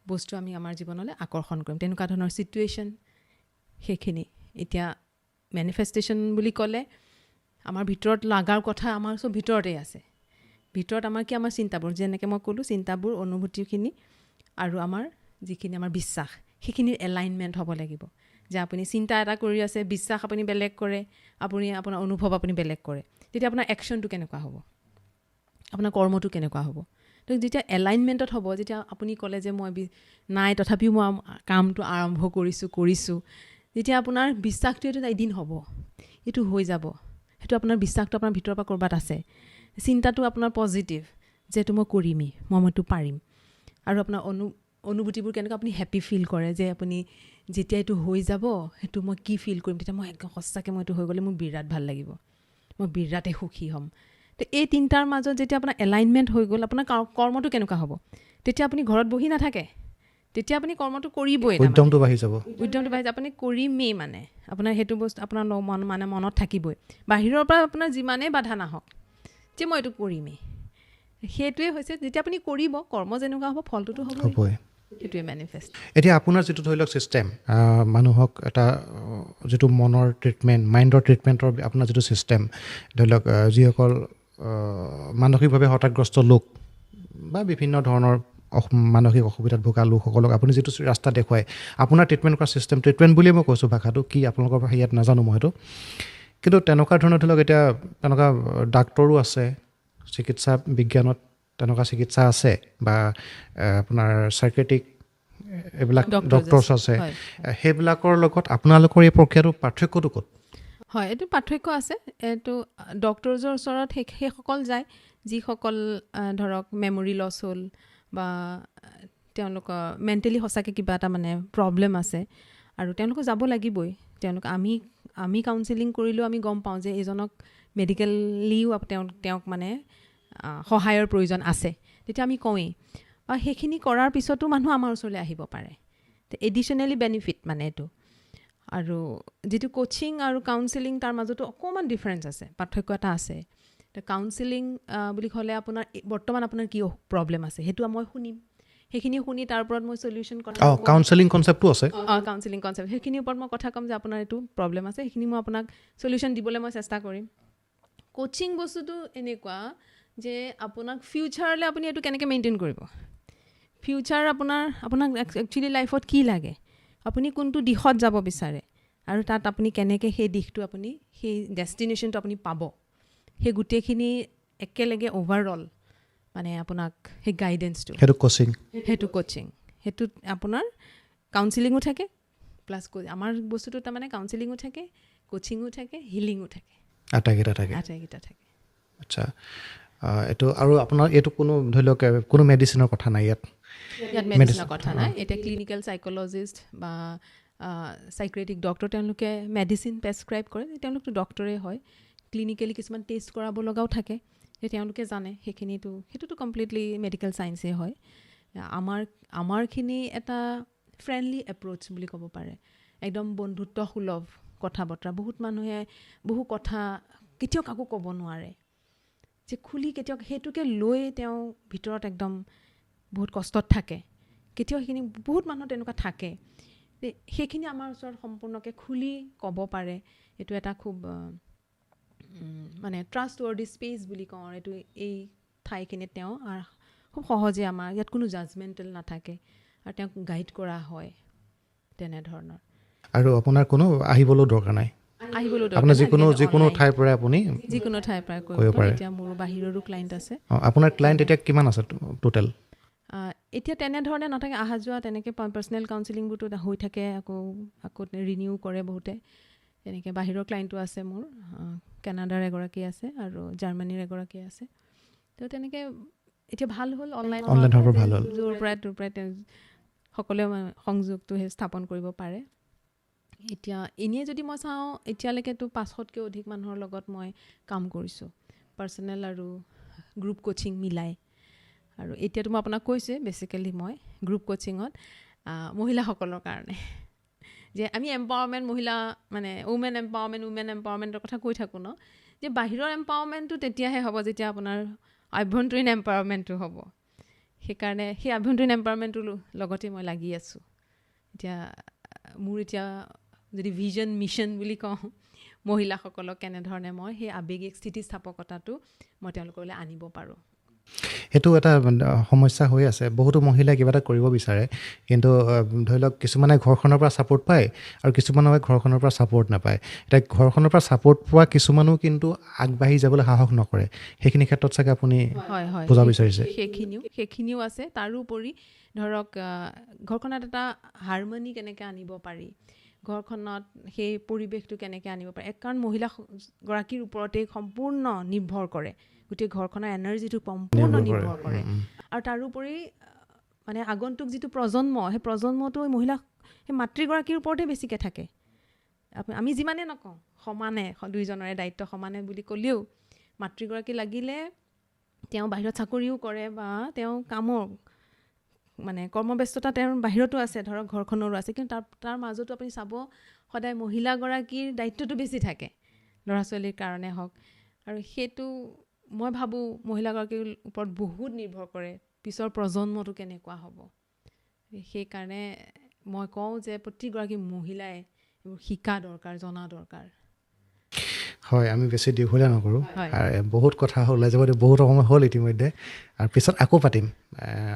বস্তু আমি আমাৰ জীৱনলৈ আকৰ্ষণ কৰিম, তেনেকুৱা ধৰণৰ ছিটুৱেশ্যন সেইখিনি। এতিয়া মেনিফেষ্টেশ্যন বুলি ক'লে আমাৰ ভিতৰত লগাৰ কথা আমাৰ চব ভিতৰতেই আছে, ভিতৰত আমাৰ কি আমাৰ চিন্তাবোৰ যেনেকৈ মই ক'লোঁ চিন্তাবোৰ অনুভূতিখিনি আৰু আমাৰ যিখিনি আমাৰ বিশ্বাস সেইখিনিৰ এলাইনমেণ্ট হ'ব লাগিব যে আপুনি চিন্তা এটা কৰি আছে বিশ্বাস আপুনি বেলেগ কৰে আপুনি আপোনাৰ অনুভৱ আপুনি বেলেগ কৰে তেতিয়া আপোনাৰ একশ্যনটো কেনেকুৱা হ'ব আপোনাৰ কৰ্মটো কেনেকুৱা হ'ব তো যেতিয়া এলাইনমেণ্টত হ'ব যেতিয়া আপুনি ক'লে যে মই নাই তথাপিও মই কামটো আৰম্ভ কৰিছোঁ যেতিয়া আপোনাৰ বিশ্বাসটো এইটো এদিন হ'ব এইটো হৈ যাব সেইটো আপোনাৰ বিশ্বাসটো আপোনাৰ ভিতৰৰ পৰা ক'ৰবাত আছে চিন্তাটো আপোনাৰ পজিটিভ যে এইটো মই কৰিমেই মইতো পাৰিম আৰু আপোনাৰ অনুভূতিবোৰ কেনেকুৱা আপুনি হেপী ফিল কৰে যে আপুনি যেতিয়া এইটো হৈ যাব সেইটো মই কি ফিল কৰিম তেতিয়া মই একদম সঁচাকৈ মই এইটো হৈ গ'লে মোৰ বিৰাট ভাল লাগিব মই বিৰাটেই সুখী হ'ম তো এই তিনিটাৰ মাজত যেতিয়া আপোনাৰ এলাইনমেণ্ট হৈ গ'ল আপোনাৰ কৰ্মটো কেনেকুৱা হ'ব তেতিয়া আপুনি ঘৰত বহি নাথাকে তেতিয়া আপুনি কৰ্মটো কৰিবই উদ্যমটো বাঢ়ি যাব আপুনি কৰিমেই মানে আপোনাৰ সেইটো বস্তু আপোনাৰ মানে মনত থাকিবই বাহিৰৰ পৰা আপোনাৰ যিমানেই বাধা নাহক যে মই এইটো কৰিমেই সেইটোৱে হৈছে যেতিয়া আপুনি কৰিব কৰ্ম যেনেকুৱা হ'ব ফলটোতো হ'বই সেইটোৱে মেনিফেষ্ট এতিয়া আপোনাৰ যিটো ধৰি লওক ছিষ্টেম মানুহক এটা যিটো মনৰ ট্ৰিটমেণ্ট মাইণ্ডৰ ট্ৰিটমেণ্টৰ আপোনাৰ যিটো ছিষ্টেম ধৰি লওক যিসকল মানসিকভাৱে হতাশাগ্ৰস্ত লোক বা বিভিন্ন ধৰণৰ মানসিক অসুবিধাত ভোগা লোকসকলক আপুনি যিটো ৰাস্তা দেখুৱায় আপোনাৰ ট্ৰিটমেণ্ট কৰা ছিষ্টেম ট্ৰিটমেণ্ট বুলিয়ে মই কৈছোঁ ভাষাটো কি আপোনালোকৰ ইয়াত নাজানো মই সেইটো কিন্তু তেনেকুৱা ধৰণৰ ধৰি লওক এতিয়া তেনেকুৱা ডাক্তৰো আছে চিকিৎসা বিজ্ঞানত তেনেকুৱা চিকিৎসা আছে বা আপোনাৰ চাইকেট্ৰিক এইবিলাক ডক্টৰছ আছে সেইবিলাকৰ লগত আপোনালোকৰ এই প্ৰক্ৰিয়াটো পাৰ্থক্যটো ক'ত হয় এইটো পাৰ্থক্য আছে এইটো ডক্টৰছৰ ওচৰত সেইসকল যায় যিসকল ধৰক মেমৰি লছ হ'ল বা তেওঁলোকৰ মেণ্টেলি সঁচাকৈ কিবা এটা মানে প্ৰব্লেম আছে আৰু তেওঁলোকক যাব লাগিবই তেওঁলোক আমি কাউন্সেলিং কৰিলেও আমি গম পাওঁ যে এইজনক মেডিকেলিও তেওঁক মানে সহায়ৰ প্ৰয়োজন আছে তেতিয়া আমি কওঁৱেই বা সেইখিনি কৰাৰ পিছতো মানুহ আমাৰ ওচৰলৈ আহিব পাৰে এডিশ্যনেলি বেনিফিট মানে এইটো আৰু যিটো কোচিং আৰু কাউন্সেলিং তাৰ মাজতো অকণমান ডিফাৰেঞ্চ আছে পাৰ্থক্য এটা আছে কাউন্সেলিং বুলি ক'লে আপোনাৰ বৰ্তমান আপোনাৰ কি প্ৰব্লেম আছে সেইটো মই শুনিম সেইখিনি শুনি তাৰ ওপৰত মই চলিউশ্যন কথা কাউন্সেলিং কনচেপ্টটো আছে কাউন্সেলিং কনচেপ্ট সেইখিনিৰ ওপৰত মই কথা ক'ম যে আপোনাৰ এইটো প্ৰব্লেম আছে সেইখিনি মই আপোনাক চলিউশ্যন দিবলৈ মই চেষ্টা কৰিম কোচিং বস্তুটো এনেকুৱা যে আপোনাক ফিউচাৰলৈ আপুনি এইটো কেনেকৈ মেইনটেইন কৰিব ফিউচাৰ আপোনাক একচুৱেলি লাইফত কি লাগে আপুনি কোনটো দিশত যাব বিচাৰে আৰু তাত আপুনি কেনেকৈ সেই দিশটো আপুনি সেই ডেষ্টিনেশ্যনটো আপুনি পাব সেই গোটেইখিনি একেলগে অভাৰঅল মানে আপোনাক সেই গাইডেঞ্চটো সেইটো কোচিং সেইটোত আপোনাৰ কাউন্সেলিঙো থাকে প্লাছ আমাৰ বস্তুটো তাৰমানে কাউন্সেলিঙো থাকে কোচিঙো থাকে হিলিঙো থাকে আটাইকেইটা থাকে আচ্ছা এইটো আৰু আপোনাৰ এইটো কোনো ধৰি লওক কোনো মেডিচিনৰ কথা নাই ইয়াত মেডিচিনৰ কথা নাই এতিয়া ক্লিনিকেল চাইক'লজিষ্ট বা চাইক্ৰেটিক ডক্টৰ তেওঁলোকে মেডিচিন প্ৰেছক্ৰাইব কৰে তেওঁলোকতো ডক্টৰে হয় ক্লিনিকেলি কিছুমান টেষ্ট কৰাব লগাও থাকে তেওঁলোকে জানে সেইটোতো কমপ্লিটলি মেডিকেল চায়েন্সেই হয় আমাৰখিনি এটা ফ্ৰেণ্ডলি এপ্ৰ'চ বুলি ক'ব পাৰে একদম বন্ধুত্বসুলভ কথা বতৰা বহুত মানুহে বহু কথা কেতিয়াও কাকো ক'ব নোৱাৰে যে খুলি কেতিয়াও সেইটোকে লৈ তেওঁ ভিতৰত একদম বহুত কষ্টত থাকে কেতিয়াও সেইখিনি বহুত মানুহ তেনেকুৱা থাকে সেইখিনি আমাৰ ওচৰত সম্পূৰ্ণকৈ খুলি ক'ব পাৰে এইটো এটা খুব মানে ট্ৰাষ্ট ৱৰ্ডি স্পেচ বুলি কওঁ এইটো এই ঠাইখিনিত তেওঁ খুব সহজে আমাৰ ইয়াত কোনো জাজমেণ্টেল নাথাকে আৰু তেওঁক গাইড কৰা হয় তেনেধৰণৰ আৰু আপোনাৰ কোনো আহিবলৈও দৰকাৰ নাই আপোনাৰ যিকোনো ঠাইৰ পৰাই আপুনি যিকোনো ঠাইৰ পৰাই কৰিব পাৰে এতিয়া মোৰ বাহিৰৰো ক্লাইণ্ট আছে আপোনাৰ ক্লাইণ্ট এতিয়া কিমান আছে টোটেল এতিয়া তেনেধৰণে নাথাকে অহা যোৱা তেনেকৈ পাৰ্চনেল কাউন্সেলিংবোৰতো হৈ থাকে আকৌ ৰিনিউ কৰে বহুতে তেনেকৈ বাহিৰৰ ক্লাইণ্টো আছে মোৰ কানাডাৰ এগৰাকী আছে আৰু জাৰ্মানীৰ এগৰাকী আছে তো তেনেকৈ এতিয়া ভাল হ'ল অনলাইন ভাল হ'ল য'ৰ পৰাই তোৰ পৰাই সকলোৱে সংযোগটো স্থাপন কৰিব পাৰে এতিয়া এনেই যদি মই চাওঁ এতিয়ালৈকেতো 500তকৈ অধিক মানুহৰ লগত মই কাম কৰিছোঁ পাৰ্চনেল আৰু গ্ৰুপ কোচিং মিলাই আৰু এতিয়াতো মই আপোনাক কৈছোঁৱে বেচিকেলি মই গ্ৰুপ কোচিঙত মহিলাসকলৰ কাৰণে যে আমি এম্পাৱাৰমেণ্ট মহিলা মানে উমেন এম্পাৱাৰমেণ্টৰ কথা কৈ থাকোঁ ন যে বাহিৰৰ এম্পাৱাৰমেণ্টটো তেতিয়াহে হ'ব যেতিয়া আপোনাৰ আভ্যন্তৰীণ এম্পাৱাৰমেণ্টটো হ'ব সেইকাৰণে সেই আভ্যন্তৰীণ এম্পাৱাৰমেণ্টটোৰ লগতে মই লাগি আছোঁ মোৰ এতিয়া যদি ভিজন মিছন বুলি কওঁ মহিলাসকলক কেনেধৰণে মই সেই আৱেগিক স্থিতিস্থাপকতাটো মই তেওঁলোকলৈ আনিব পাৰোঁ সেইটো এটা সমস্যা হৈ আছে। বহুতো মহিলাই কিবা এটা কৰিব বিচাৰে, কিন্তু ধৰি লওক কিছুমানে ঘৰখনৰ পৰা ছাপোৰ্ট পায় আৰু কিছুমানে ঘৰখনৰ পৰা ছাপোৰ্ট নাপায়। এতিয়া ঘৰখনৰ পৰা ছাপোৰ্ট পোৱা কিছুমানো কিন্তু আগবাঢ়ি যাবলৈ সাহস নকৰে। সেইখিনি ক্ষেত্ৰত চাগে আপুনি হয় হয় বুজাব বিচাৰিছে। সেইখিনিও আছে। তাৰোপৰি ধৰক ঘৰখনত এটা হাৰমনি কেনেকৈ আনিব পাৰি, ঘৰখনত সেই পৰিৱেশটো কেনেকৈ আনিব পাৰি, কাৰণ মহিলাগৰাকীৰ ওপৰতেই সম্পূৰ্ণ নিৰ্ভৰ কৰে, গোটেই ঘৰখনৰ এনাৰ্জিটো সম্পূৰ্ণ নিৰ্ভৰ কৰে। আৰু তাৰোপৰি মানে আগন্তুক যিটো প্ৰজন্ম, সেই প্ৰজন্মটো সেই মাতৃগৰাকীৰ ওপৰতে বেছিকৈ থাকে। আমি যিমানে নকওঁ সমানে, দুইজনৰে দায়িত্ব সমানে বুলি ক'লেও মাতৃগৰাকী লাগিলে তেওঁ বাহিৰত চাকৰিও কৰে বা তেওঁ কামৰ মানে কৰ্মব্যস্ততা তেওঁৰ বাহিৰতো আছে, ধৰক ঘৰখনৰো আছে, কিন্তু তাৰ মাজতো আপুনি চাব সদায় মহিলাগৰাকীৰ দায়িত্বটো বেছি থাকে, ল'ৰা ছোৱালীৰ কাৰণে হওক। আৰু সেইটো মই ভাবোঁ মহিলাগৰাকীৰ ওপৰত বহুত নিৰ্ভৰ কৰে পিছৰ প্ৰজন্মটো কেনেকুৱা হ'ব। সেইকাৰণে মই কওঁ যে প্ৰতিগৰাকী মহিলাই এইবোৰ শিকা দৰকাৰ, জনা দৰকাৰ। হয়, আমি বেছি দীঘলীয়া নকৰোঁ। হয়। বহুত কথা ওলাই যাব, বহুত সময় হ'ল ইতিমধ্যে, আৰু পিছত আকৌ পাতিম।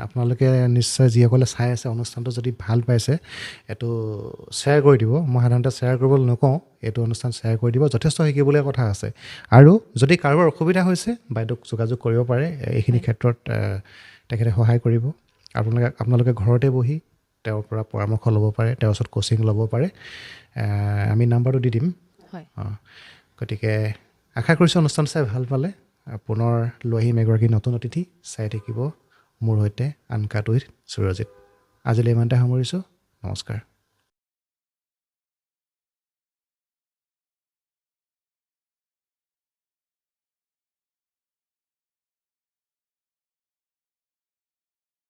আপোনালোকে নিশ্চয় যিসকলে চাই আছে অনুষ্ঠানটো যদি ভাল পাইছে, এইটো শ্বেয়াৰ কৰি দিব। মই সাধাৰণতে শ্বেয়াৰ কৰিবলৈ নকওঁ, এইটো অনুষ্ঠান শ্বেয়াৰ কৰি দিব, যথেষ্ট শিকিবলগীয়া কথা আছে। আৰু যদি কাৰোবাৰ অসুবিধা হৈছে বাইদেউক যোগাযোগ কৰিব পাৰে, এইখিনি ক্ষেত্ৰত তেখেতে সহায় কৰিব। আপোনালোকে ঘৰতে বহি তেওঁৰ পৰা পৰামৰ্শ ল'ব পাৰে, তেওঁৰ ওচৰত কোচিং ল'ব পাৰে। আমি নাম্বাৰটো দি দিম। হয়। গতিকে আশা কৰিছোঁ অনুষ্ঠান চাই ভাল পালে। পুনৰ লৈ আহিম এগৰাকী নতুন অতিথি। চাই থাকিব মোৰ সৈতে আনকাট উইথ সুৰজিত। আজিলৈ ইমানতে সামৰিছোঁ। নমস্কাৰ।